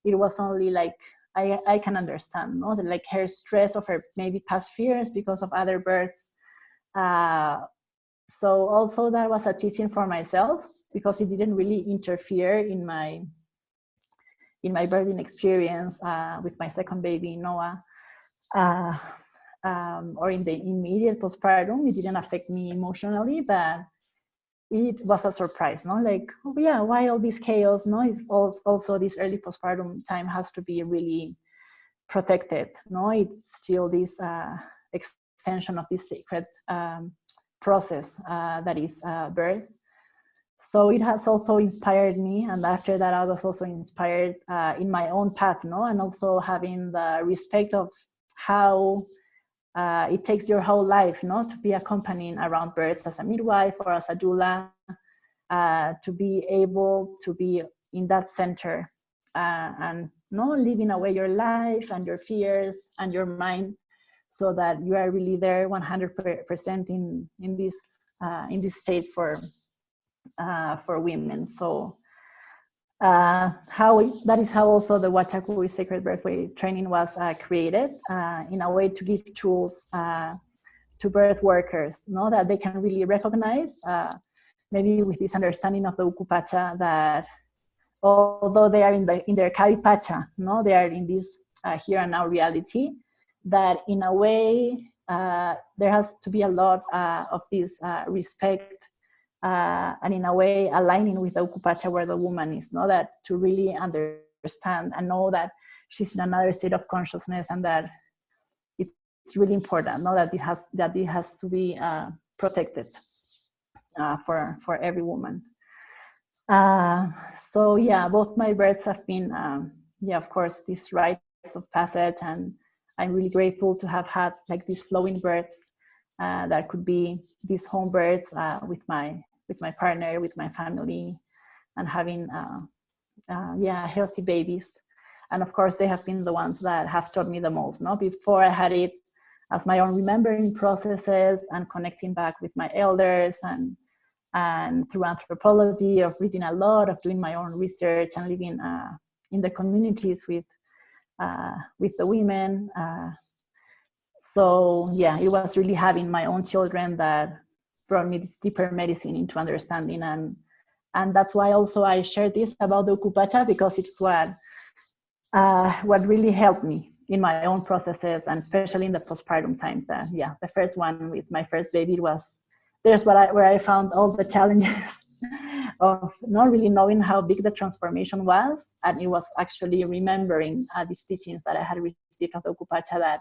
It was only like, I can understand, like her stress of her maybe past fears because of other births. So also that was a teaching for myself, because it didn't really interfere in my birthing experience with my second baby, Noah, or in the immediate postpartum. It didn't affect me emotionally, but it was a surprise, like, oh yeah, why all this chaos? It's also this early postpartum time has to be really protected. It's still this extension of this sacred process that is birth. So it has also inspired me, and after that I was also inspired in my own path, and also having the respect of how it takes your whole life, to be accompanying around births as a midwife or as a doula, to be able to be in that center and living away your life and your fears and your mind, so that you are really there 100% in this state for women. So that is how also the Huachacui Sacred Birthway training was created, in a way to give tools to birth workers, that they can really recognize, maybe with this understanding of the Ukhu Pacha, that although they are in their Kavi Pacha, they are in this here and now reality, that in a way there has to be a lot of this respect, and in a way aligning with the Ukhu Pacha where the woman is, that to really understand and know that she's in another state of consciousness, and that it's really important, that it has to be protected for every woman. So yeah, both my births have been, of course, these rites of passage, and I'm really grateful to have had like these flowing births that could be these home births with my partner, with my family, and having healthy babies. And of course, they have been the ones that have taught me the most. Before I had it as my own remembering processes and connecting back with my elders, and through anthropology, of reading a lot, of doing my own research, and living in the communities with the women. So yeah, it was really having my own children that brought me this deeper medicine into understanding, and that's why also I share this about the Ukhu Pacha, because it's what really helped me in my own processes, and especially in the postpartum times. The first one with my first baby where I found all the challenges of not really knowing how big the transformation was, and it was actually remembering these teachings that I had received of the Ukhu Pacha that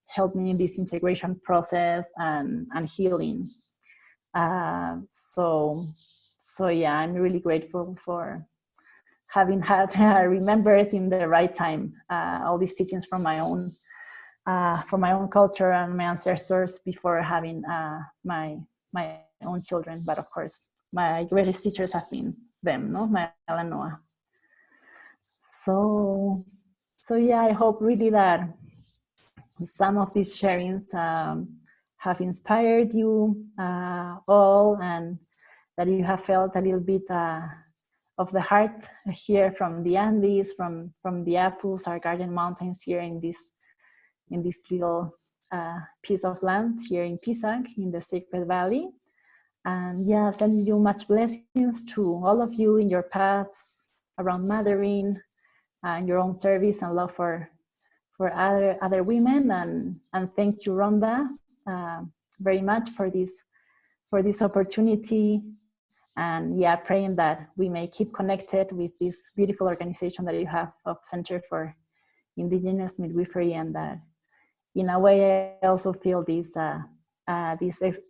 helped me in this integration process and healing. So yeah, I'm really grateful for having had remembered in the right time all these teachings from my own culture and my ancestors before having my own children. But of course, my greatest teachers have been them, no, my and Noah. So yeah, I hope really that some of these sharings have inspired you all, and that you have felt a little bit of the heart here from the Andes, from the Apus, our garden mountains here in this little piece of land here in Pisac, in the Sacred Valley. And yeah, sending you much blessings to all of you in your paths around mothering and your own service and love for other women. And thank you, Rhonda, very much for this opportunity. And yeah, praying that we may keep connected with this beautiful organization that you have of Center for Indigenous Midwifery, and that in a way I also feel this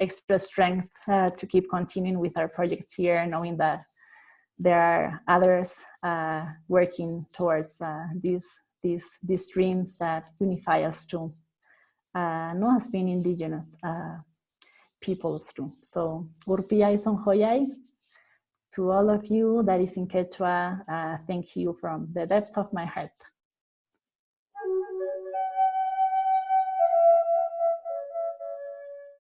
extra strength to keep continuing with our projects here, knowing that there are others working towards these dreams that unify us too, not as being Indigenous peoples too. So, Urpiyay Sonjoyay, to all of you that is in Quechua, thank you from the depth of my heart.